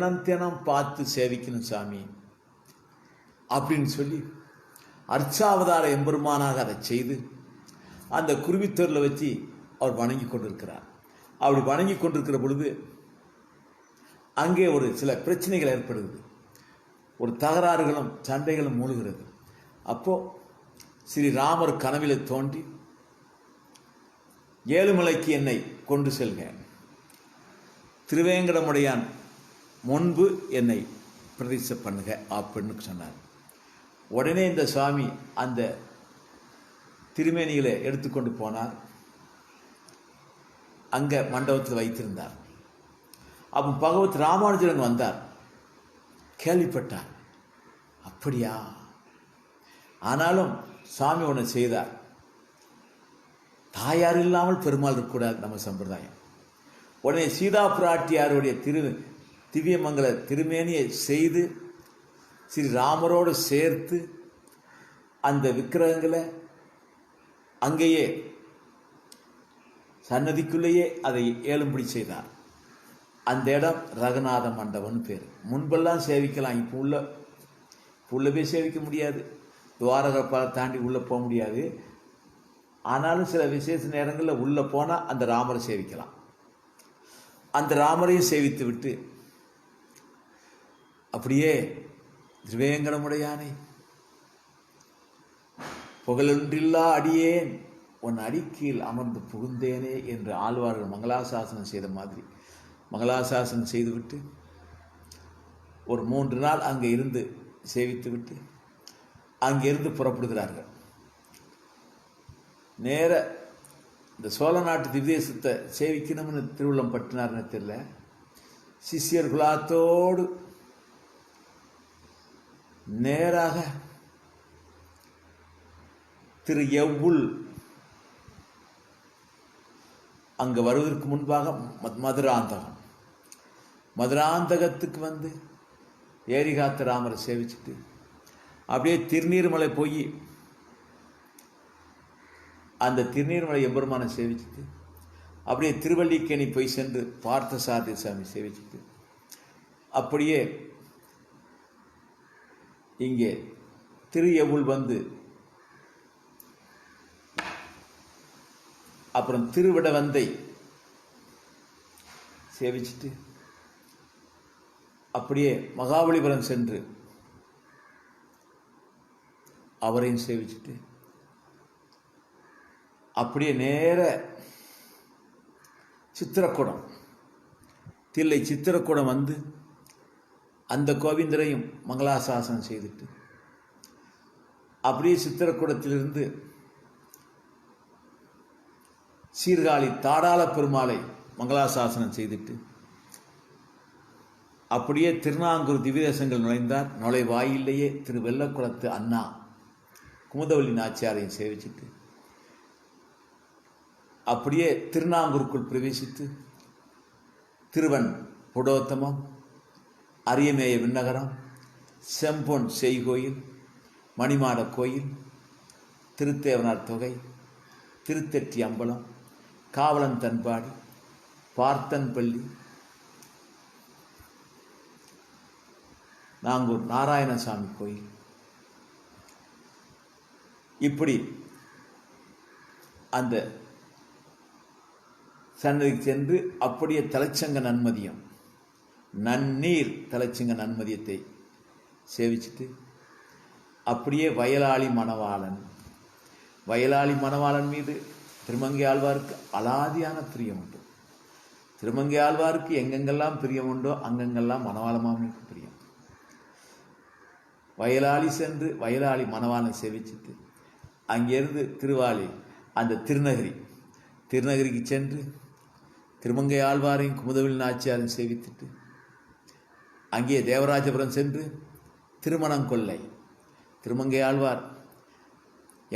நான் தினம் பார்த்து சேவிக்கணும் சாமி அப்படின்னு சொல்லி அர்ச்சாவதார எம்பெருமானாக அதை செய்து அந்த குருவித்தூரில் வச்சு அவர் வணங்கி கொண்டிருக்கிறார். அப்படி வணங்கி கொண்டிருக்கிற பொழுது அங்கே ஒரு சில பிரச்சனைகள் ஏற்படுகிறது. ஒரு தகராறுகளும் சண்டைகளும் மூழ்கிறது. அப்போது ஸ்ரீராமர் கனவில் தோன்றி, ஏழுமலைக்கு என்னை கொண்டு செல்க, திருவேங்கடமுடையான் முன்பு என்னை பிரதிஷ்டை பண்ணுக அப்படின்னு சொன்னார். உடனே இந்த சுவாமி அந்த திருமேனிகளை எடுத்துக்கொண்டு போனார். அங்கே மண்டபத்தில் வைத்திருந்தார். அப்போ பகவத் ராமானுஜர் அங்கே வந்தார். கேள்விப்பட்டார். அப்படியா? ஆனாலும் சுவாமி ஒன்று செய்தார். தாயார் இல்லாமல் பெருமாள் இருக்கக்கூடாது நம்ம சம்பிரதாயம். உடனே சீதா பிராட்டியாருடைய திவ்யமங்கல திருமேனியை செய்து ஸ்ரீராமரோடு சேர்த்து அந்த விக்கிரகங்களை அங்கேயே சன்னதிக்குள்ளேயே அதை ஏழும்படி செய்தார். அந்த இடம் ரகுநாத மண்டபம்னு பேர். முன்பெல்லாம் சேவிக்கலாம், இப்போ உள்ள போய் சேவிக்க முடியாது. துவாரகப்பாலை தாண்டி உள்ளே போக முடியாது. ஆனாலும் சில விசேஷ நேரங்களில் உள்ளே போனால் அந்த ராமரை சேவிக்கலாம். அந்த ராமரையும் சேவித்து விட்டு அப்படியே திருவேங்கடமுடையானே, புகழொன்றில்லா அடியேன் உன் அடிக்கீழ் அமர்ந்து புகுந்தேனே என்று ஆழ்வார்கள் மங்களாசாசனம் செய்த மாதிரி மங்களாசாசனம் செய்துவிட்டு ஒரு 3 நாள் அங்கே இருந்து சேவித்து விட்டு அங்கிருந்து புறப்படுகிறார்கள். நேர இந்த சோழ நாட்டு திவ்யதேசத்தை சேவிக்கணும்னு திருவுள்ளம் பற்றினார்னு தெரியல. சிஷ்யர் குலாத்தோடு நேராக திரு எவ்வுள் அங்கே வருவதற்கு முன்பாக மதுராந்தகத்துக்கு வந்து ஏரிகாத்த ராமரை சேவிச்சுட்டு அப்படியே திருநீர்மலை போய் அந்த திருநீர்மலை எம்பெருமானை சேவிச்சுட்டு அப்படியே திருவல்லிக்கேணி போய் சென்று பார்த்தசாரதி சாமி சேவிச்சுட்டு அப்படியே இங்கே திரு எவுள் வந்து அப்புறம் திருவிடவந்தை சேவிச்சுட்டு அப்படியே மகாபலிபுரம் சென்று அவரையும் சேவிச்சுட்டு அப்படியே நேர சித்திரக்கூடம் தில்லை சித்திரக்கூடம் வந்து அந்த கோவிந்தரையும் மங்களாசாசனம் செய்துட்டு அப்படியே சித்திரக்கூடத்திலிருந்து சீர்காழி தாடாள பெருமாளை மங்களாசாசனம் செய்துட்டு அப்படியே திருநாங்கூர் திவ்யதேசங்கள் நுழைந்தார். நுழைவாயிலேயே திரு வெள்ளக்குளத்து அண்ணா குமுதவள்ளி நாச்சியாரையும் சேவிச்சுட்டு அப்படியே திருநாங்கூருக்குள் பிரவேசித்து திருவன் புடோத்தமம், அரியமேய விண்ணகரம், செம்பொன் செய்கோயில், மணிமாட கோயில், திருத்தேவனார் தொகை, திருத்தெட்டி அம்பலம், காவலன் தன்பாடி, பார்த்தன்பள்ளி, நாங்கூர் நாராயணசாமி கோயில், இப்படி அந்த சன்னதிக்கு சென்று அப்படியே தலைச்சங்க நன்மதியம், நன்னீர் தலைச்சங்க நன்மதியத்தை சேவிச்சுட்டு அப்படியே வயலாளி மணவாளன் மீது திருமங்கை ஆழ்வாருக்கு அலாதியான பிரியம் உண்டு. திருமங்கை ஆழ்வாருக்கு எங்கெங்கெல்லாம் பிரியம் உண்டோ அங்கெங்கெல்லாம் மணவாள மாமனுக்கு பிரியம். வயலாளி சென்று வயலாளி மணவாளனை சேவிச்சுட்டு அங்கேருந்து திருவாளி அந்த திருநகரிக்கு சென்று திருமங்கை ஆழ்வாரையும் குமுதவில் நாச்சியாரையும் சேவித்துட்டு அங்கே தேவராஜபுரம் சென்று திருமணங்கொல்லை திருமங்கை ஆழ்வார்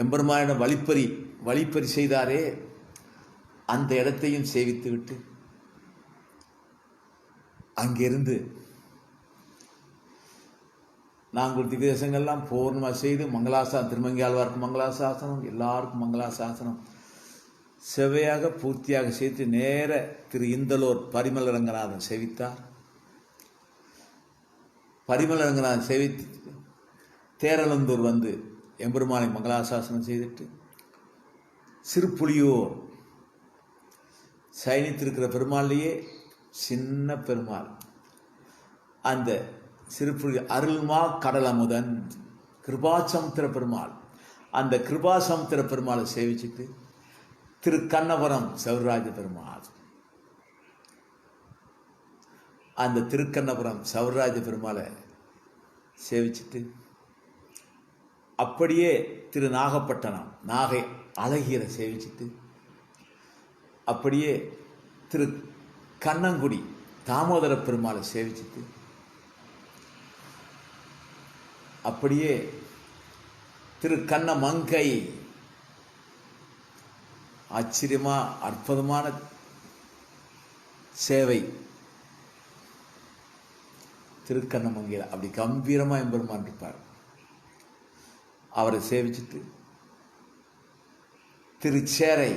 எம்பெருமானிடம் வழிப்பறி செய்தாரே அந்த இடத்தையும் சேவித்து விட்டு அங்கிருந்து நாங்கள் திவ்யதேசங்கள்லாம் பூர்ணமாக செய்து திருமங்கை ஆழ்வாருக்கு மங்களாசாசனம், எல்லாருக்கும் மங்களாசாசனம் செவ்வையாக பூர்த்தியாக செய்து நேர திரு இந்தலூர் பரிமளரங்கநாதன் சேவித்தார். பரிமளரங்கநாதன் சேவித்து தேரலந்தூர் வந்து எம்பெருமானை மங்களாசாசனம் செய்துட்டு சிறுப்புலியூர் சயனித்திருக்கிற பெருமாள்லேயே சின்ன பெருமாள் அந்த சிறுப்புலி அருள்மா கடலமுதன் கிருபாசமுத்திர பெருமாள், அந்த கிருபாசமுத்திர பெருமாளை சேவிச்சுட்டு திரு கண்ணபுரம் சௌராஜ பெருமாள், அந்த திருக்கண்ணபுரம் சௌராஜ பெருமாளை சேவிச்சுட்டு அப்படியே திரு நாகப்பட்டினம் நாகை அழகியரை சேவிச்சுட்டு அப்படியே திரு கண்ணங்குடி தாமோதர பெருமாளை சேவிச்சுட்டு அப்படியே திரு கண்ணமங்கை ஆச்சரியமா அற்புதமான சேவை திருக்கண்ணமங்கையில் அப்படி கம்பீரமாக எம்பெருமான் இருப்பார். அவரை சேவிச்சுட்டு திருச்சேரை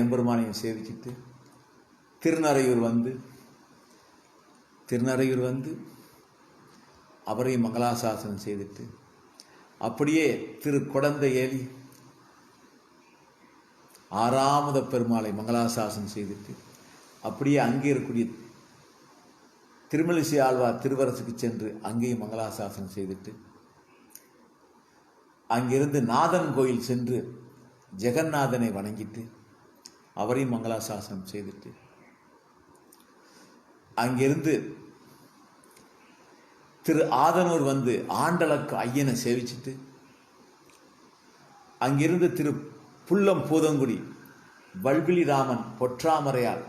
எம்பெருமானையும் சேவிச்சுட்டு திருநறையூர் வந்து அவரையும் மங்களாசாசனம் செய்துட்டு அப்படியே திரு குடந்தை ஏலி ஆறாமத பெருமாளை மங்களாசாசனம் செய்துட்டு அப்படியே அங்கே இருக்கக்கூடிய திருமலிசை ஆழ்வார் திருவரசுக்கு சென்று அங்கேயும் மங்களாசாசனம் செய்துட்டு அங்கிருந்து நாதன் கோயில் சென்று ஜெகநாதனை வணங்கிட்டு அவரையும் மங்களாசாசனம் செய்துட்டு அங்கிருந்து திரு ஆதனூர் வந்து ஆண்டலக்கு ஐயனை சேவிச்சுட்டு அங்கிருந்து திரு புல்லம் பூதங்குடி வல்விழி ராமன் பொற்றாமரையால்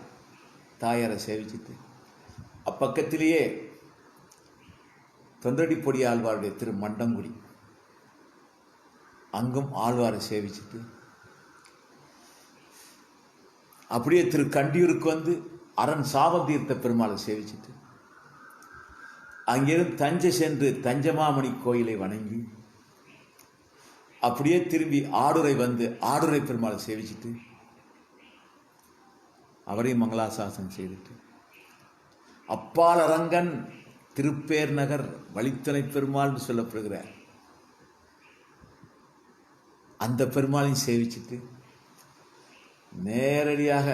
தாயாரை சேவிச்சுட்டு அப்பக்கத்திலேயே தொண்டடிப்பொடி ஆழ்வாருடைய திரு மண்டங்குடி அங்கும் ஆழ்வாரை சேவிச்சுட்டு அப்படியே திரு கண்டியூருக்கு வந்து அரண் சாவதீர்த்த பெருமாளை சேவிச்சுட்டு அங்கிருந்து தஞ்சை சென்று தஞ்சமாமணி கோயிலை வணங்கி அப்படியே திரும்பி ஆடுரை வந்து ஆடுரை பெருமாளை சேவிச்சுட்டு அவரையும் மங்களாசாசனம் செய்துட்டு அப்பால் அரங்கன் திருப்பேர் நகர் வழித்துணை பெருமாள்னு சொல்லப்படுகிற அந்த பெருமாளையும் சேவிச்சுட்டு நேரடியாக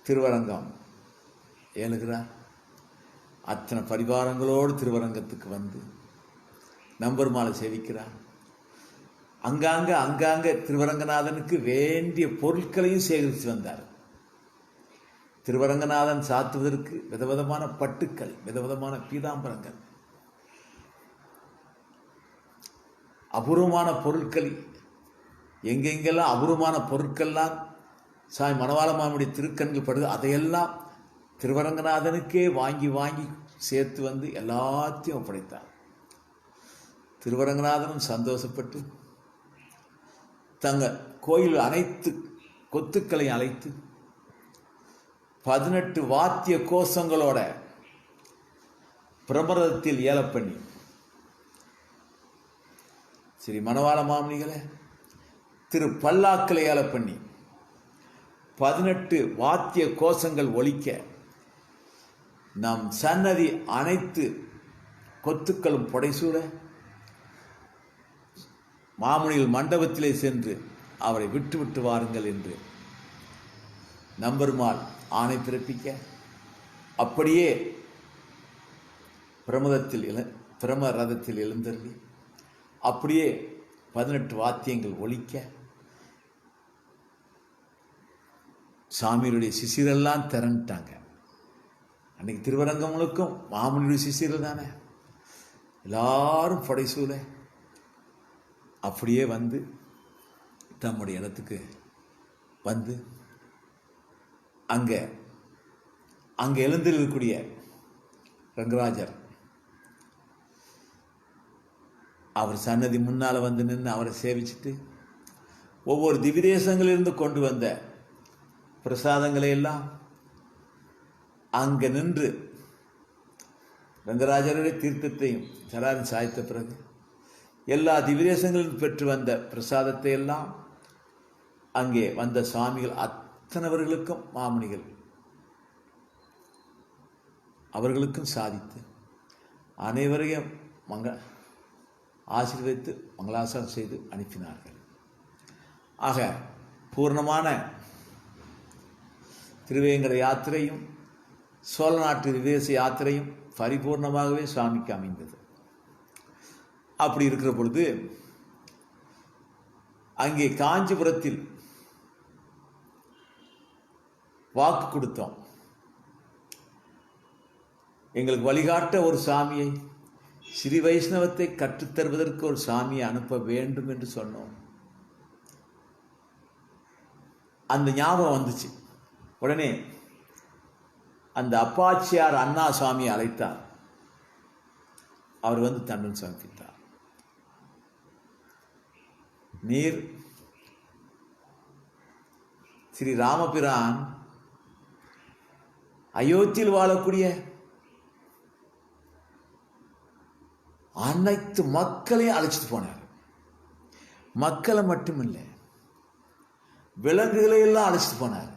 திருவரங்கம் ஏழுகிறார். அத்தனை பரிவாரங்களோடு திருவரங்கத்துக்கு வந்து நம்பெருமாளை சேவிக்கிறார். அங்காங்க திருவரங்கநாதனுக்கு வேண்டிய பொருட்களையும் சேகரித்து வந்தார். திருவரங்கநாதன் சாத்துவதற்கு விதவிதமான பட்டுக்கள், விதவிதமான பீதாம்பரங்கள், அபூர்வமான பொருட்கள், எங்கெங்கெல்லாம் அபூர்வமான பொருட்கள்லாம் சாமி மணவாள மாமுடைய திருக்கண்கள் படுது, அதையெல்லாம் திருவரங்கநாதனுக்கே வாங்கி வாங்கி சேர்த்து வந்து எல்லாத்தையும் ஒப்படைத்தார். திருவரங்கநாதனும் சந்தோஷப்பட்டு தங்க கோயில் அனைத்து கொத்துக்களை அழைத்து 18 வாத்திய கோஷங்களோட பிரபரத்தில் ஏல பண்ணி, ஸ்ரீ மணவாள மாமுனிகளை திரு பல்லாக்களை ஏல பண்ணி 18 வாத்திய கோஷங்கள் ஒலிக்க நம் சன்னதி அனைத்து கொத்துக்களும் புடைசூட மாமுனிகள் மண்டபத்திலே சென்று அவரை விட்டு வாருங்கள் என்று நம்பெருமாள் ஆணை பிறப்பிக்க, அப்படியே பிரம ரதத்தில் எழுந்தருளி அப்படியே 18 வாத்தியங்கள் ஒலிக்க சாமியுடைய சிசிரெல்லாம் திரண்டுட்டாங்க. அன்னைக்கு திருவரங்கம் முழுக்கும் மாமுனியுடைய சிசிர்கள் தானே, எல்லாரும் படைசூழ அப்படியே வந்து தம்முடைய இடத்துக்கு வந்து அங்கே எழுந்திருக்கக்கூடிய ரங்கராஜர் அவர் சன்னதி முன்னால் வந்து நின்று அவரை சேவிச்சுட்டு ஒவ்வொரு திவிதேசங்களிலிருந்து கொண்டு வந்த பிரசாதங்களை எல்லாம் அங்கே நின்று ரங்கராஜருடைய தீர்த்தத்தையும் சராரின் சாய்த்த பிறகு எல்லா திவிதேசங்களிலும் பெற்று வந்த பிரசாதத்தை எல்லாம் அங்கே வந்த சுவாமிகள் அத்தனவர்களுக்கும் மாமுனிகள் அவர்களுக்கும் சாதித்து அனைவரையும் ஆசீர்வதித்து மங்களாசாசனம் செய்து அனுப்பினார்கள். ஆக பூர்ணமான திருவேங்கட யாத்திரையும் சோழ நாட்டு விதேச யாத்திரையும் பரிபூர்ணமாகவே சுவாமிக்கு அமைந்தது. அப்படி இருக்கிற பொழுது அங்கே காஞ்சிபுரத்தில் வாக்கு கொடுத்தோம். எங்களுக்கு வழிகாட்ட ஒரு சாமியை, ஸ்ரீ வைஷ்ணவத்தை கற்றுத்தருவதற்கு ஒரு சாமியை அனுப்ப வேண்டும் என்று சொன்னோம். அந்த ஞாபகம் வந்துச்சு. உடனே அந்த அப்பாச்சியார் அண்ணா சுவாமியை அழைத்தார். அவர் வந்து தண்டன் சமர்ப்பித்தார். நீர் ஸ்ரீ ராமபிரான் அயோத்தியில் வாழக்கூடிய அனைத்து மக்களையும் அழைச்சிட்டு போனார். மக்களை மட்டுமில்லை, விலங்குகளை எல்லாம் அழைச்சிட்டு போனார்.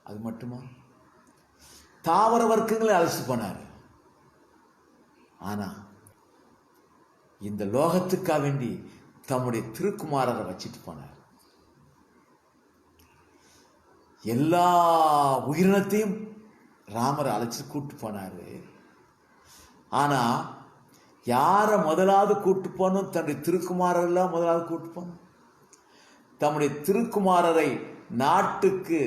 அது மட்டுமா, தாவர வர்க்கங்களை அழைச்சிட்டு போனார். ஆனா இந்த லோகத்துக்காக வேண்டி தம்முடைய திருக்குமாரரை வச்சிட்டு போனார். எல்லா உயிரினத்தையும் ராமரை அழைச்சி கூட்டு போனாரு. ஆனா யாரை முதலாவது கூட்டு போகணும்? தன்னுடைய திருக்குமாரெல்லாம் முதலாவது கூட்டு போகணும். தம்முடைய திருக்குமாரரை நாட்டுக்கு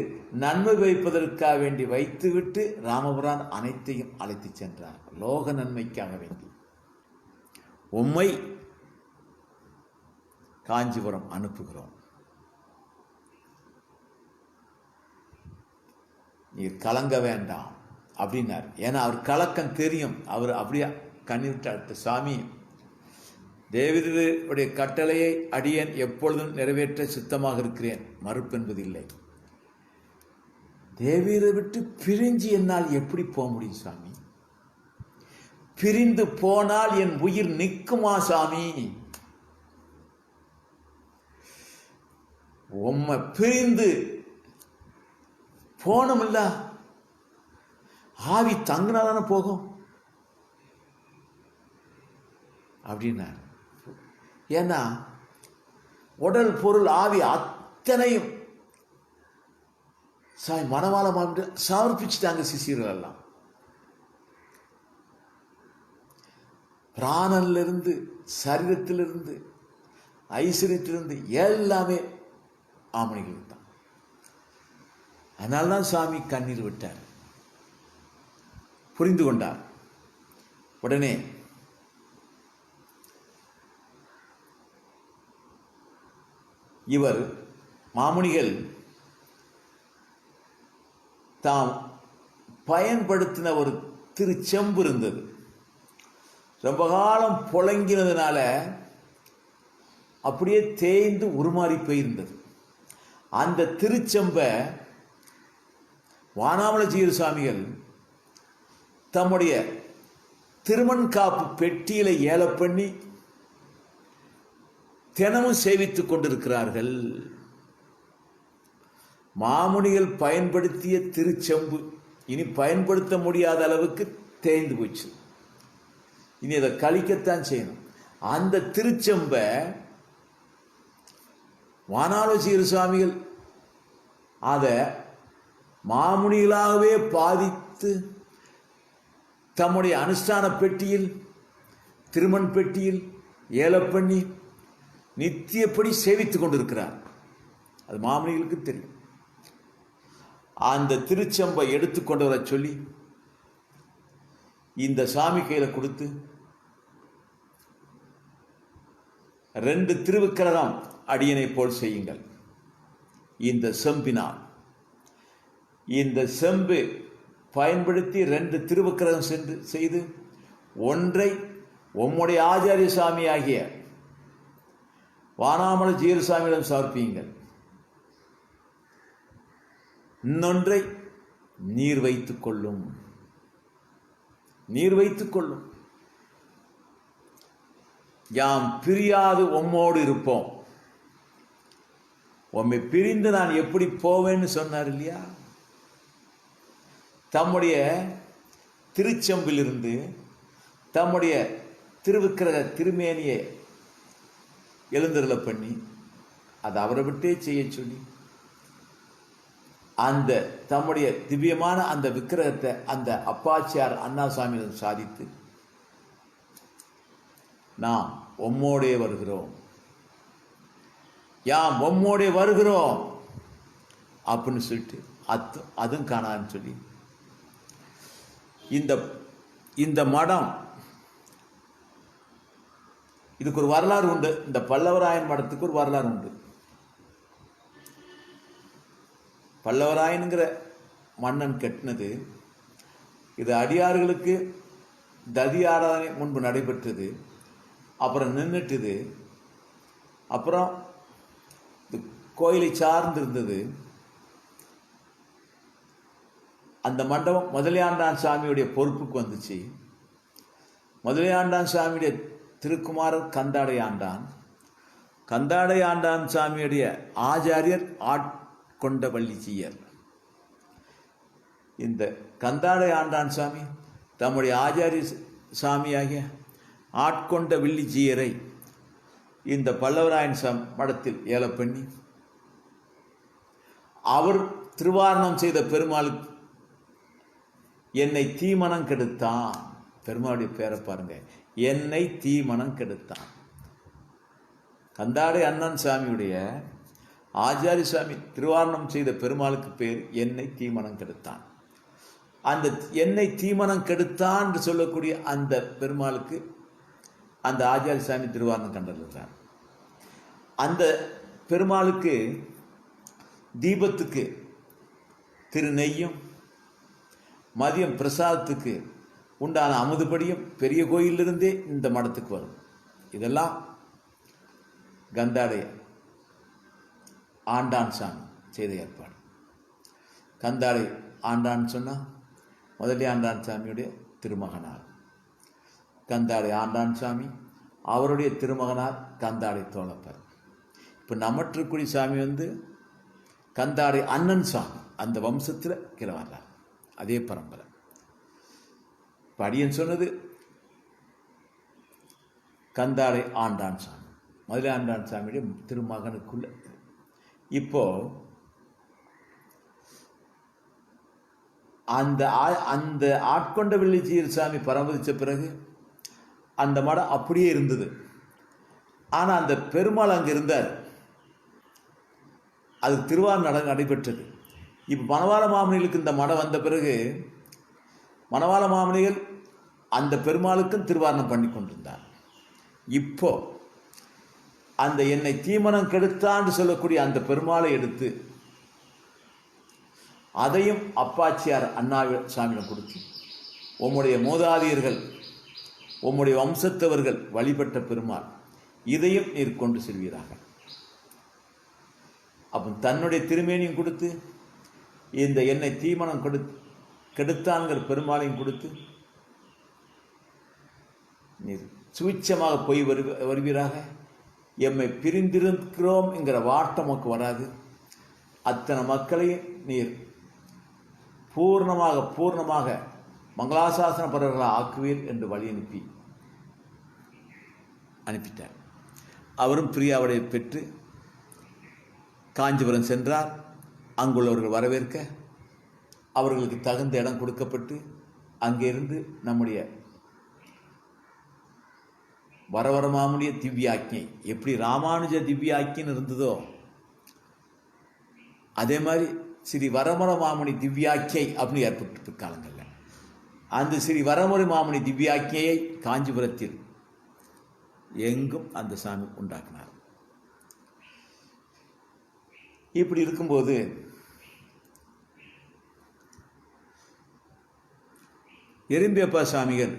நன்மை வைப்பதற்காக வேண்டி வைத்துவிட்டு ராமபுரான் அனைத்தையும் அழைத்து சென்றார். லோக நன்மைக்காக வேண்டி உம்மை காஞ்சிபுரம் அனுப்புகிறோம். நீர் கலங்க வேண்டாம் அப்படின்னார். ஏன்னா அவர் கலக்கம் தெரியும். அவர் அப்படியே கண்ணீர் சாமி, தேவருடைய கட்டளையை அடியேன் எப்பொழுதும் நிறைவேற்ற சித்தமாக இருக்கிறேன், மறுப்பென்பதில்லை. தேவரை விட்டு பிரிஞ்சு என்னால் எப்படி போக முடியும் சாமி? பிரிந்து போனால் என் உயிர் நிற்குமா சாமி? உம்மை பிரிந்து போனோம்ல, ஆவி தங்கினாதானே போகும் அப்படின்னார். ஏன்னா உடல் பொருள் ஆவி அத்தனையும் மணவாள மாமிட்டு சமர்ப்பிச்சுட்டாங்க சிசியர்கள் எல்லாம். பிராணனிலிருந்து, சரீரத்திலிருந்து, ஐஸ்வர்யத்திலிருந்து எல்லாமே ஆமணிகள் தான். அதனால்தான் சாமி கண்ணீர் விட்டார், புரிந்து கொண்டார். உடனே இவர் மாமுனிகள் தாம் பயன்படுத்தின ஒரு திருச்செம்பு இருந்தது. ரொம்ப காலம் புழங்கினதுனால அப்படியே தேய்ந்து உருமாறி போயிருந்தது. அந்த திருச்செம்பை வானாமலை சாமிகள் தம்முடைய திருமண்காப்பு பெட்டியில ஏல பண்ணி தினமும் சேவித்துக் கொண்டிருக்கிறார்கள். மாமுனிகள் பயன்படுத்திய திருச்செம்பு இனி பயன்படுத்த முடியாத அளவுக்கு தேய்ந்து போச்சு. இனி அதை கழிக்கத்தான் செய்யணும். அந்த திருச்செம்பை வானாலோசியர் சுவாமிகள் அதை மாமுனிகளாகவே பாதித்து தம்முடைய அனுஷ்டான பெட்டியில், திருமண் பெட்டியில் ஏல பண்ணி நித்தியப்படி சேவித்துக் கொண்டிருக்கிறார். அது மாமுனிகளுக்கு தெரியும். அந்த திருச்செம்பை எடுத்துக்கொண்டு வர சொல்லி இந்த சாமி கையில கொடுத்து 2 திருவிக்கிரகம் அடியனை போல் செய்யுங்கள். இந்த செம்பினால், இந்த செம்பு பயன்படுத்தி 2 திருவிக்கிரகம் செய்து ஒன்றை உம்முடைய ஆச்சாரிய சாமி ஆகிய வானாமலை ஜீரசாமியிடம் சமர்ப்பியுங்கள், இன்னொன்றை நீர் வைத்துக் கொள்ளும். நீர் வைத்துக் கொள்ளும். யாம் பிரியாது உம்மோடு இருப்போம். உம்மை பிரிந்து நான் எப்படி போவேன்னு சொன்னார் இல்லையா? தம்முடைய திருச்செம்பிலிருந்து தம்முடைய திருவிக்கிரக திருமேனியை எழுந்தருள பண்ணி அதை அவரை விட்டே செய்ய சொல்லி அந்த தம்முடைய திவ்யமான அந்த விக்கிரகத்தை அந்த அப்பாச்சியார் அண்ணாசாமியிடம் சாதித்து நாம் உம்மோடே வருகிறோம், யாம் உம்மோடே வருகிறோம் அப்படின்னு சொல்லிட்டு அதுவும் காணான்னு சொல்லி இந்த மடம், இதுக்கு ஒரு வரலாறு உண்டு. இந்த பல்லவராயன் மடத்துக்கு ஒரு வரலாறு உண்டு. பல்லவராயனுங்கிற மன்னன் கட்டினது. இது அடியார்களுக்கு ததி ஆராதனை முன்பு நடைபெற்றது. அப்புறம் நின்றுட்டுது. அப்புறம் கோயிலை சார்ந்து இருந்தது. அந்த மண்டபம் முதலியாண்டான் சாமியுடைய பொறுப்புக்கு வந்துச்சு. முதலியாண்டான் சாமியுடைய திருக்குமாரர் கந்தாடை ஆண்டான். கந்தாடை ஆண்டான் சாமியுடைய ஆச்சாரியர் ஆட்கொண்ட வள்ளிச்சியர். இந்த கந்தாடை ஆண்டான் சாமி தம்முடைய ஆச்சாரிய சாமியாகிய ஆட்கொண்ட வில்லிஜியரை இந்த பல்லவராயன் மடத்தில் ஏல பண்ணி அவர் திருவாரணம் செய்த பெருமாளுக்கு என்னை தீமனம் கெடுத்தான். பெருமாளுடைய பேரை பாருங்க, என்னை தீமனம் கெடுத்தான். கந்தாடை அண்ணன் சாமியுடைய ஆச்சாரிய சாமி திருவாரணம் செய்த பெருமாளுக்கு பேர் என்னை தீமனம் கெடுத்தான். அந்த என்னை தீமனம் கெடுத்தான் என்று சொல்லக்கூடிய அந்த பெருமாளுக்கு அந்த ஆச்சாரிய சாமி திருவாரணம் கண்டிருக்கிறார். அந்த பெருமாளுக்கு தீபத்துக்கு திரு நெய்யும் மதியம் பிரசாதத்துக்கு உண்டான அமுதுபடியும் பெரிய கோயிலிருந்தே இந்த மடத்துக்கு வரும். இதெல்லாம் கந்தாடை ஆண்டான் சாமி செய்த ஏற்பாடு. கந்தாடை ஆண்டான் சொன்னால் முதலே ஆண்டான் சாமியுடைய திருமகனார் கந்தாடை ஆண்டான் சாமி, அவருடைய திருமகனார் கந்தாடை தோழப்பர். இப்போ நமற்றுக்குடி சாமி வந்து கந்தாடை அண்ணன் சாமி, அந்த வம்சத்தில் கீழே வர்றார், அதே பரம்பரை. இப்போ அடியன் சொன்னது கந்தாடை ஆண்டான் சாமி, மதுரை ஆண்டான் சாமியுடைய திருமகனுக்குள்ள. இப்போ அந்த அந்த ஆட்கொண்ட வெள்ளிச்சீர் சாமி பரமதித்த பிறகு அந்த மடம் அப்படியே இருந்தது. ஆனால் அந்த பெருமாள் அங்கே இருந்தார், அது திருவாரூர் நடைபெற்றது. இப்போ மணவாள மாமணிகளுக்கு இந்த மடம் வந்த பிறகு மணவாள மாமணிகள் அந்த பெருமாளுக்கும் திருவாரணம் பண்ணி கொண்டிருந்தார். இப்போ அந்த என்னை தீமனம் கெடுத்தான்னு சொல்லக்கூடிய அந்த பெருமாளை எடுத்து அதையும் அப்பாச்சியார் அண்ணா சாமியிடம் கொடுத்து, உம்முடைய மூதாதையர்கள் உம்முடைய வம்சத்தவர்கள் வழிபட்ட பெருமாள், இதையும் நீர் கொண்டு செல்வீராக. அப்போ தன்னுடைய திருமேனியும் கொடுத்து, இந்த என்னை தீமனம் கெடுத்தான்கிற பெருமாளையும் கொடுத்து, நீர் சூட்சமாக போய் வருவீராக. எம்மை பிரிந்திருக்கிறோம் என்கிற வாட்டம் நமக்கு வராது. அத்தனை மக்களையும் நீர் பூர்ணமாக மங்களாசாசன பரவர்களாக ஆக்குவீர் என்று வழி அனுப்பிட்டார். அவரும் பிரியாவுடைய பெற்று காஞ்சிபுரம் சென்றார். அங்குள்ளவர்கள் வரவேற்க அவர்களுக்கு தகுந்த இடம் கொடுக்கப்பட்டு அங்கிருந்து நம்முடைய வரவரமாமுடைய திவ்யாக்கியை எப்படி ராமானுஜ திவ்யாக்கின்னு இருந்ததோ அதே மாதிரி ஸ்ரீ வரமர மாமுனி திவ்யாக்கியை அப்படின்னு ஏற்பட்டு பிற்காலங்களில் அந்த ஸ்ரீ வரமர மாமுனி திவ்யாக்கியை காஞ்சிபுரத்தில் எங்கும் அந்த சாமி உண்டாக்கினார். இப்படி இருக்கும்போது எறும்பியப்பா சாமிகள்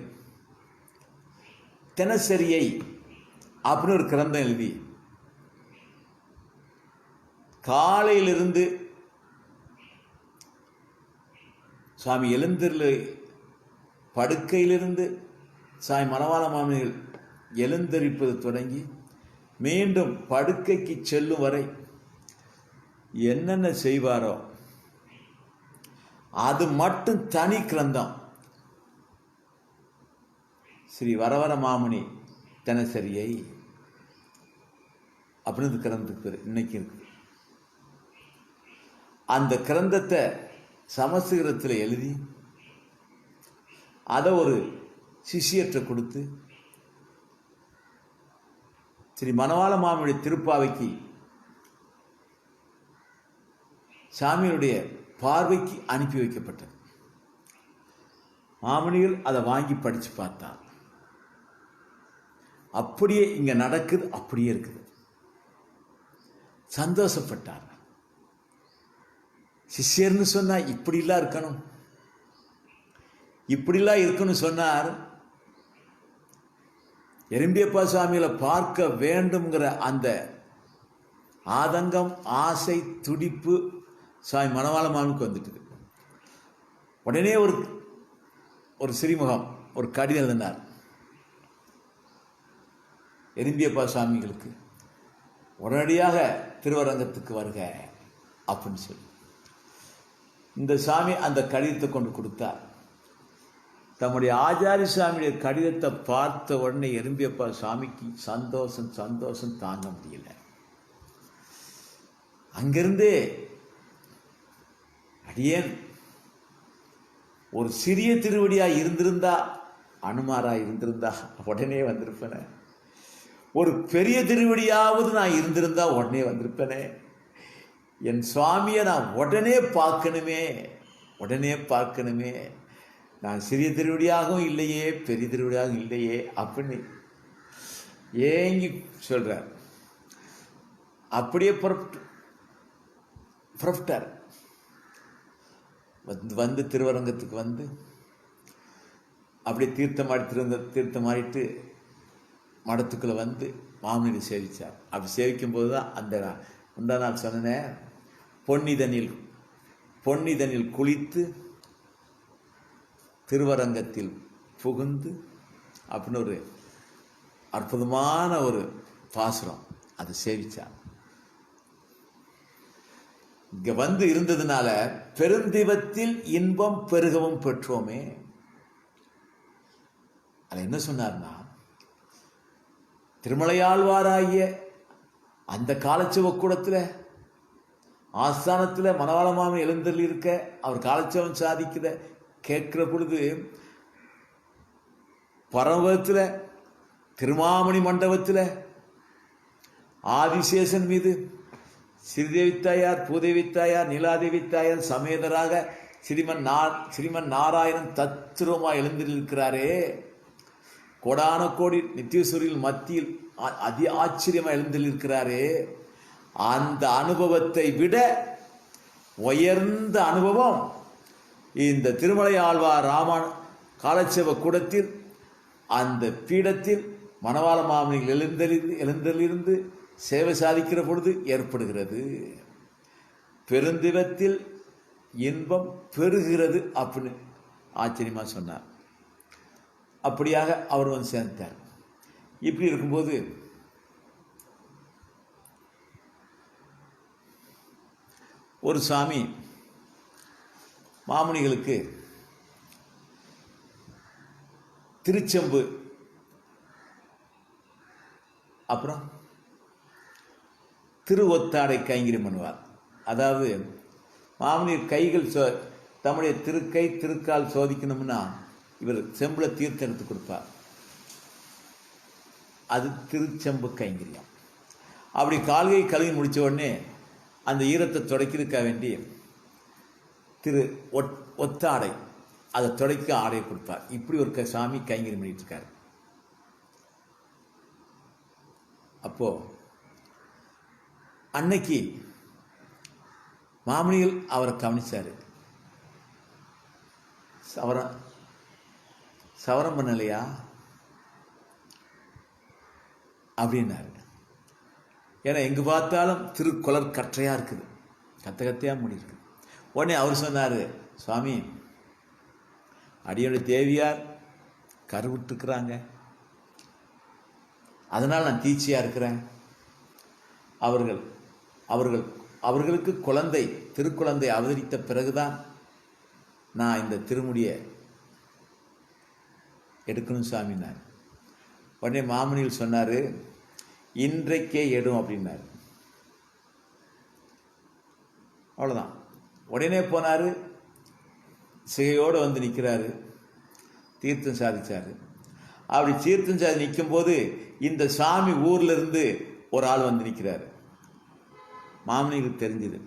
தினசரியை அப்படின்னு ஒரு கிரந்தம் எழுதி காலையிலிருந்து சாமி எழுந்திரில் படுக்கையிலிருந்து சாமி மணவாள மாமனிகள் எழுந்தரிப்பது தொடங்கி மீண்டும் படுக்கைக்கு செல்லும் வரை என்னென்ன செய்வாரோ அது மட்டும் தனி கிரந்தம். ஸ்ரீ வரவர மாமுனி தினசரியை அப்படின்னு கிரந்தத்துக்கு பேர் இன்னைக்கு இருக்கு. அந்த கிரந்தத்தை சமஸ்கிருதத்தில் எழுதி அதை ஒரு சிஷியற்ற கொடுத்து ஸ்ரீ மணவாள மாமுடைய திருப்பாவைக்கு சாமியுடைய பார்வைக்கு அனுப்பி வைக்கப்பட்டது. மாமுனிகள் அதை வாங்கி படித்து பார்த்தார். அப்படியே இங்க நடக்குது, அப்படியே இருக்குது. சந்தோஷப்பட்டார். சிஷ்யர்னு சொன்னா இப்படிலாம் இருக்கணும், இப்படிலாம் இருக்கணும் சொன்னார். எறும்பியப்பா சுவாமிகளை பார்க்க வேண்டும்ங்கிற அந்த ஆதங்கம், ஆசை, துடிப்பு சாமி மணவாள மாமுக்கு வந்துட்டு உடனே ஒரு சிறிமுகம் ஒரு கடிதம் எழுதினார் எறும்பியப்பா சுவாமிகளுக்கு, உடனடியாக திருவரங்கத்துக்கு வருக அப்படின்னு சொல்லி. இந்த சாமி அந்த கடிதத்தை கொண்டு கொடுத்தார். தம்முடைய ஆச்சாரிய சுவாமியுடைய கடிதத்தை பார்த்த உடனே எறும்பியப்பா சுவாமிக்கு சந்தோஷம் தாங்க முடியல. அங்கிருந்தே அடியேன் ஒரு சிறிய திருவடியா இருந்திருந்தா, அனுமாரா இருந்திருந்தா உடனே வந்திருப்பேனே, ஒரு பெரிய திருவடியாவது நான் இருந்திருந்தா உடனே வந்திருப்பேனே, என் சுவாமியை நான் உடனே பார்க்கணுமே, நான் சிறிய திருவடியாகவும் இல்லையே, பெரிய திருவடியாகவும் இல்லையே அப்படின்னு ஏங்கி சொல்றார். அப்படியே புறப்பட்டார். வந்து திருவரங்கத்துக்கு வந்து அப்படியே தீர்த்தமாடிட்டு மடத்துக்குள்ளே வந்து மாமுனியை சேவித்தார். அப்படி சேவிக்கும் போது தான் அந்த முந்தா நாள் சொன்னேன், பொன்னிதனில் குளித்து திருவரங்கத்தில் புகுந்து அப்படின்னு ஒரு அற்புதமான ஒரு பாசுரம், அதை சேவித்தார். இங்க வந்து இருந்ததுனால பெருந்தெய்வத்தில் இன்பம் பெருகவும் பெற்றோமே. அது என்ன சொன்னார்னா, திருமலையாழ்வாராகிய அந்த காலச்சுவக்கூடத்தில் ஆஸ்தானத்தில் மணவாள மாமி எழுந்தல் இருக்க அவர் காலச்சவம் சாதிக்கிற கேட்கிற பொழுது பரமபதத்தில் திருமாமணி மண்டபத்தில் ஆதிசேஷன் மீது ஸ்ரீதேவி தாயார், பூதேவி தாயார், நீலாதேவி தாயார் சமேதராக ஸ்ரீமன் நாராயணன் தத்ரூபமாக எழுந்திருக்கிறாரே. கோடான கோடி நித்தியசூரியில் மத்தியில் அதி ஆச்சரியமாக எழுந்திருக்கிறாரே. அந்த அனுபவத்தை விட உயர்ந்த அனுபவம் இந்த திருமலை ஆழ்வார் ராமன் காலட்சேப கூடத்தில் அந்த பீடத்தில் மணவாள மாமனிகள் எழுந்தலிருந்து சேவை சாதிக்கிற பொழுது ஏற்படுகிறது. பெருந்திவத்தில் இன்பம் பெருகிறது அப்படின்னு ஆச்சரியமா சொன்னார். அப்படியாக அவர் வந்து சேர்ந்தார். இப்படி இருக்கும்போது ஒரு சாமி மாமுனிகளுக்கு திருச்செம்பு அப்புறம் திருவொத்தாடை கைங்கரியம் பண்ணுவார். அதாவது மாமுனிர் கைகள் தம்முடைய திருக்கை திருக்கால் சோதிக்கணும்னா இவர் செம்புல தீர்த்தம் எடுத்து கொடுப்பார். அது திருச்செம்பு கைங்கரியம். அப்படி கால்கை கழுவி முடித்த உடனே அந்த ஈரத்தை துடைக்கிறதுக்காக வேண்டி ஒத்தாடை அதை துடைக்க ஆடையை கொடுப்பார். இப்படி ஒரு சாமி கைங்கரியம் பண்ணிட்டு இருக்காரு. அப்போ அன்னைக்கு மாமனிகள் அவரை கவனிச்சாரு. சவரம் பண்ணலையா அப்படின்னாரு. ஏன்னா எங்கு பார்த்தாலும் திருக்குளர் கற்றையா இருக்குது, கத்தையா முடியிருக்கு. உடனே அவர் சொன்னார், சுவாமி அடியோட தேவியார் கருவிட்டுருக்குறாங்க, அதனால் நான் தீட்சியாக இருக்கிறேன். அவர்களுக்கு குழந்தை திருக்குழந்தை அவதரித்த பிறகுதான் நான் இந்த திருமுடியை எடுக்கணும் சாமினார். உடனே மாமனிகள் சொன்னார், இன்றைக்கே எடும் அப்படின்னாரு. அவ்வளோதான். உடனே போனார், சிகையோடு வந்து நிற்கிறாரு, தீர்த்தம் சாதிச்சார். அப்படி தீர்த்தம் சாதி நிற்கும்போது இந்த சாமி ஊர்ல இருந்து ஒரு ஆள் வந்து நிற்கிறாரு. மாமனிகளுக்கு தெரிஞ்சுது,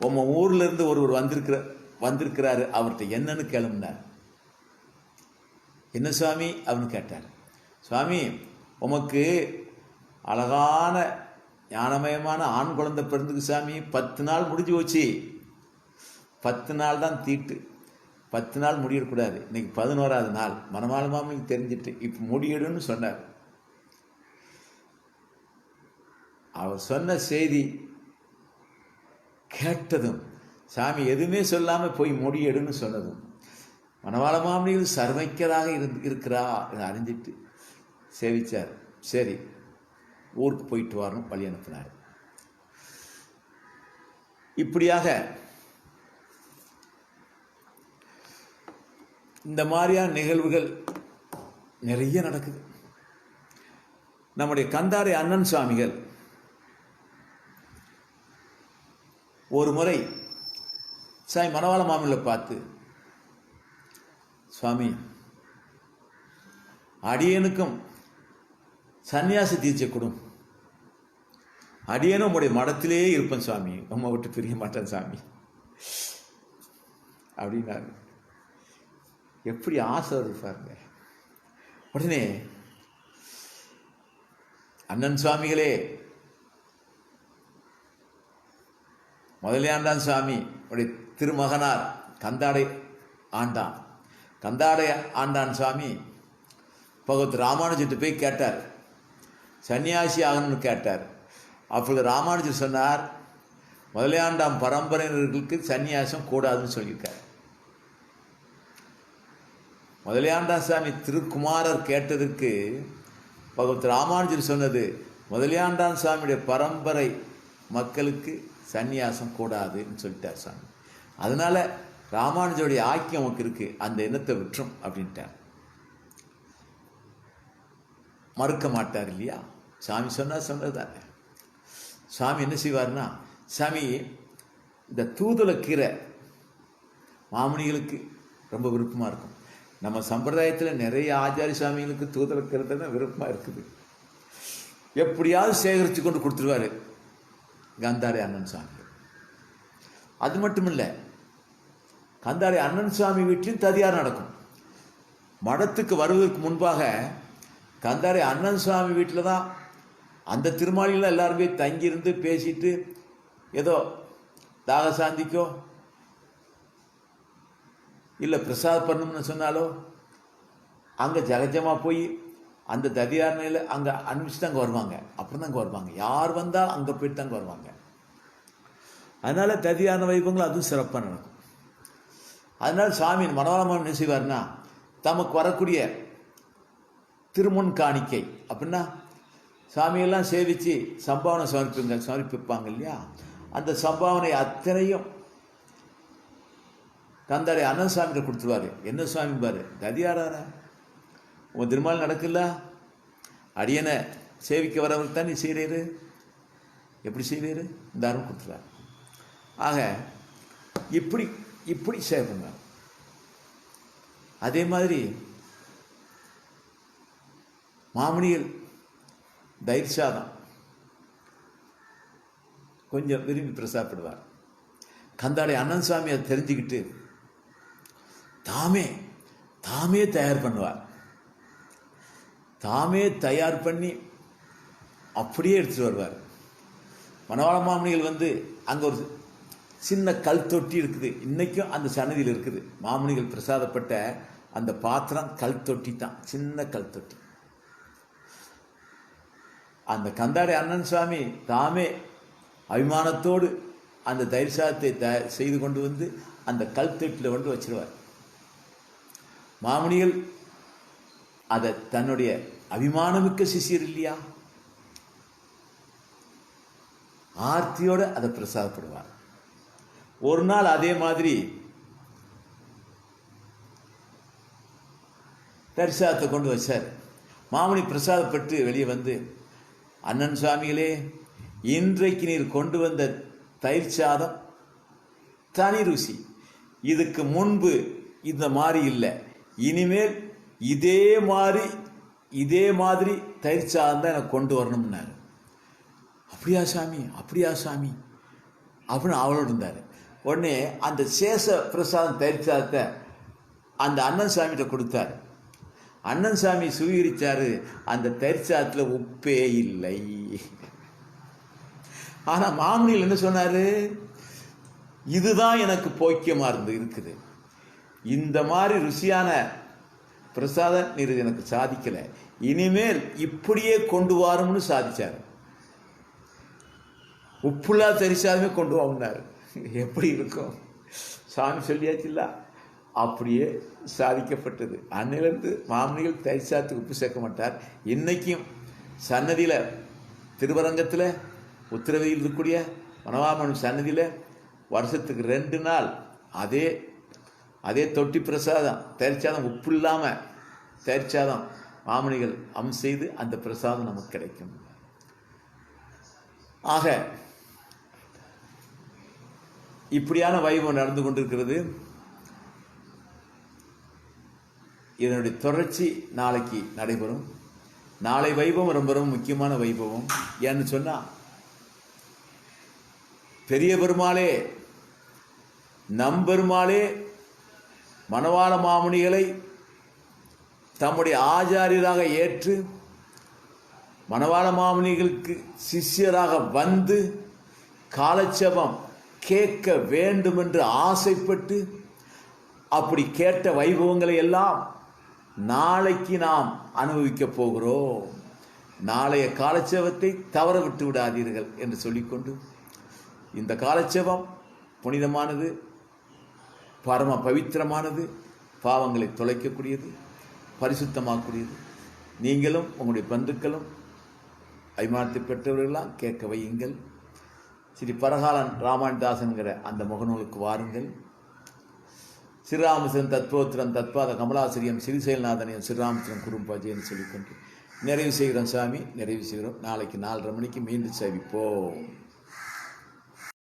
உம்ம ஊர்ல இருந்து ஒருவர் வந்திருக்கிறாரு, அவர்கிட்ட என்னன்னு கேளும்னார். என்ன சுவாமி அப்படின்னு கேட்டார். சுவாமி உமக்கு அழகான ஞானமயமான ஆண் குழந்தை பிறந்துக்கு சாமி, 10 நாள் முடிஞ்சு போச்சு, 10 நாள் தான் தீட்டு, 10 நாள் முடியக்கூடாது, இன்னைக்கு 11ஆவது நாள். மணவாள மாமனுக்கு தெரிஞ்சிட்டு இப்போ முடியிடுன்னு சொன்னார். அவர் சொன்ன செய்தி கேட்டதும் சாமி எதுவுமே சொல்லாமல் போய் முடியெடுன்னு சொன்னதும் மணவாள மாமனிகள் சர்வைக்கராக இருக்கிறா அறிஞ்சிட்டு சேவிச்சார். சரி ஊருக்கு போயிட்டு வரணும் வழி அனுப்பினார். இப்படியாக இந்த மாதிரியான நிகழ்வுகள் நிறைய நடக்குது. நம்முடைய கந்தாடை அண்ணன் சுவாமிகள் ஒரு முறை சாமி மணவாள மாமனிகளை பார்த்து, சுவாமி அடியனுக்கும் சன்னியாசி தீட்சை கொடும், அடியனும் உங்களுடைய மடத்திலே இருப்பேன் சுவாமி, அம்மா விட்டு பிரிய மாட்டேன் சாமி அப்படின்னாரு. எப்படி ஆசை வருது பாருங்க. உடனே அண்ணன் சுவாமிகளே, முதலியாண்டான் சுவாமி உடைய திருமகனார் கந்தாடை ஆண்டான். கந்தாடை ஆண்டான் சுவாமி பகவத் ராமானுஜர்கிட்ட போய் கேட்டார், சன்னியாசி ஆகணும்னு கேட்டார். அப்பொழுது ராமானுஜர் சொன்னார், முதலியாண்டாம் பரம்பரையினர்களுக்கு சன்னியாசம் கூடாதுன்னு சொல்லியிருக்கார். முதலியாண்டான் சாமி திருக்குமாரர் கேட்டதற்கு பகவத் ராமானுஜர் சொன்னது, முதலியாண்டான் சாமியுடைய பரம்பரை மக்களுக்கு சந்நியாசம் கூடாதுன்னு சொல்லிட்டார் சாமி. அதனால ராமானுஜருடைய ஆக்கியம் நமக்கு இருக்கு, அந்த எண்ணத்தை விட்டுரும் அப்படின்ட்டார். மறுக்க மாட்டார் இல்லையா? சாமி சொன்னதுதானே. சாமி என்ன செய்வார்னா, சாமி இந்த தூதுளக்கீரை மாமுனிகளுக்கு ரொம்ப விருப்பமாக இருக்கும். நம்ம சம்பிரதாயத்தில் நிறைய ஆச்சாரிய சாமிகளுக்கு தூதுளக்கீரை தான் விருப்பமாக இருக்குது. எப்படியாவது சேகரித்து கொண்டு கொடுத்துருவாரு கந்தாரி அண்ணன் சாமி. அது மட்டும் இல்லை, கந்தாரி அண்ணன் சாமி வீட்டிலும் ததியார் நடக்கும். மடத்துக்கு வருவதற்கு முன்பாக கந்தாரி அண்ணன் சாமி வீட்டில் தான் அந்த திருமாளியில் எல்லாருமே தங்கியிருந்து பேசிட்டு ஏதோ தாக சாந்திக்கோ இல்லை பிரசாத் பண்ணணும்னு சொன்னாலோ அங்கே ஜகஜமாக போய் அந்த ததியார் நிலையில் அங்கே அனுப்பிச்சு அங்கே வருவாங்க. அப்புறம் தான் அங்கே வருவாங்க. யார் வந்தால் அங்கே போயிட்டு தாங்க வருவாங்க. அதனால் ததியான வைபவங்கள் அதுவும் சிறப்பாக நடக்கும். அதனால் சாமி மனோரமன் என்ன செய்வார்னா, தமக்கு வரக்கூடிய திருமுன் காணிக்கை அப்படின்னா சாமியெல்லாம் சேவித்து சம்பாவனை சமர்ப்பிப்பாங்க இல்லையா? அந்த சம்பாவனை அத்தனையும் கந்தாரி அண்ணன் சாமிகிட்ட கொடுத்துருவாரு. என்ன சுவாமி பாரு, ததியாரான உன் திருமால் நடக்கல, அடியனை சேவிக்க வரவர் தான் நீ செய்கிறீரு, எப்படி செய்வீரு, இந்த அருள் கொடுத்துருவார். ஆக இப்படி இப்படி சேவை பண்ணுவார். அதே மாதிரி மாமணிகள் தயிர் சாதம் கொஞ்சம் விரும்பி பிரசாதப்படுவார். கந்தாடி அண்ணன் சாமி அதை தெரிஞ்சுக்கிட்டு தாமே தயார் பண்ணுவார். தாமே தயார் பண்ணி அப்படியே எடுத்துட்டு வருவார். மணவாள மாமணிகள் அங்கே ஒரு சின்ன கல் தொட்டி இருக்குது. இன்றைக்கும் அந்த சன்னதியில் இருக்குது. மாமணிகள் பிரசாதப்பட்ட அந்த பாத்திரம் கல் தொட்டி தான், சின்ன கல் தொட்டி. அந்த கந்தாடி அண்ணன் சுவாமி தாமே அபிமானத்தோடு அந்த தயிர் சாதத்தை செய்து கொண்டு அந்த கல் தொட்டியில் கொண்டு வச்சிருவார். மாமணிகள் அதை தன்னுடைய அபிமானமிக்க சிஷியர் இல்லையா, ஆர்த்தியோடு அதை பிரசாதப்படுவார். ஒரு நாள் அதே மாதிரி தரிசாதத்தை கொண்டு வச்சார். மாமணி பிரசாதப்பட்டு வெளியே அண்ணன் சுவாமிகளே, இன்றைக்கு நீர் கொண்டு வந்த தயிர் சாதம் தனி ருசி, இதுக்கு முன்பு இந்த மாதிரி இல்லை, இனிமேல் இதே மாதிரி தயிர் சாதம் தான் எனக்கு கொண்டு வரணும்னாரு. அப்படியா சாமி அப்படின்னு அவளோடு இருந்தார். உடனே அந்த சேஷ பிரசாதம் தயிர் சாதத்தை அந்த அண்ணன் சாமிகிட்ட கொடுத்தார். அண்ணன் சாமி சுவீகரிச்சாரு. அந்த தயிர் சாதத்தில் உப்பே இல்லை. ஆனால் மாமணியில் என்ன சொன்னார், இதுதான் எனக்கு போக்கியமாக இருக்குது, இந்த மாதிரி ருசியான பிரசாதம் நீர் எனக்கு சாதிக்கலை, இனிமேல் இப்படியே கொண்டு வாரும்னு சாதிச்சார். உப்புல்லா தரிசாதமே கொண்டு வாங்கினார். எப்படி இருக்கும் சாமி சொல்லியாச்சுல்ல, அப்படியே சாதிக்கப்பட்டது. அன்னிலிருந்து மாமணிகள் தரிசாத்துக்கு உப்பு சேர்க்க மாட்டார். இன்னைக்கும் சன்னதியில் திருவரங்கத்தில் உத்தரவையில் இருக்கக்கூடிய மணவாளன் சன்னதியில் வருஷத்துக்கு 2 நாள் அதே தொட்டி பிரசாதம் தரிசாதம், உப்பு இல்லாமல் தரிசாதம் மாமணிகள் செய்து அந்த பிரசாதம் நமக்கு கிடைக்கும். ஆக இப்படியான வைபவம் நடந்து கொண்டிருக்கிறது. இதனுடைய தொடர்ச்சி நாளைக்கு நடைபெறும். நாளை வைபவம் ரொம்ப ரொம்ப முக்கியமான வைபவம். ஏன்னு சொன்னால், பெரிய பெருமாளே நம்பெருமாளே மணவாள மாமுனிகளை தம்முடைய ஆச்சாரியராக ஏற்று மணவாள மாமுனிகளுக்கு சிஷ்யராக காலட்சேபம் கேட்க வேண்டும் என்று ஆசைப்பட்டு அப்படி கேட்ட வைபவங்களை எல்லாம் நாளைக்கு நாம் அனுபவிக்கப் போகிறோம். நாளைய காலட்சேபத்தை தவற விட்டு விடாதீர்கள் என்று சொல்லிக்கொண்டு, இந்த காலட்சேபம் புனிதமானது, பரம பவித்திரமானது, பாவங்களை தொலைக்கக்கூடியது, பரிசுத்தமாக்கக்கூடியது. நீங்களும் உங்களுடைய பந்துக்களும் அபிமானத்தை பெற்றவர்களாம் கேட்க வையுங்கள். ஸ்ரீ பரகாலன் ராமாயணதாசன்கிற அந்த முகநூலுக்கு வாருங்கள். ஸ்ரீராமச்சந்திரன் தத்வோத்திரம் தத்பாத கமலாசிரியம் ஸ்ரீசைல்நாதனையும் ஸ்ரீராமச்சந்திரன் குறும்பஜின்னு சொல்லிக்கொண்டு நிறைவு செய்கிறோம் சாமி, நிறைவு செய்கிறோம். நாளைக்கு 4:30 மணிக்கு மீண்டும் சவிப்போம்.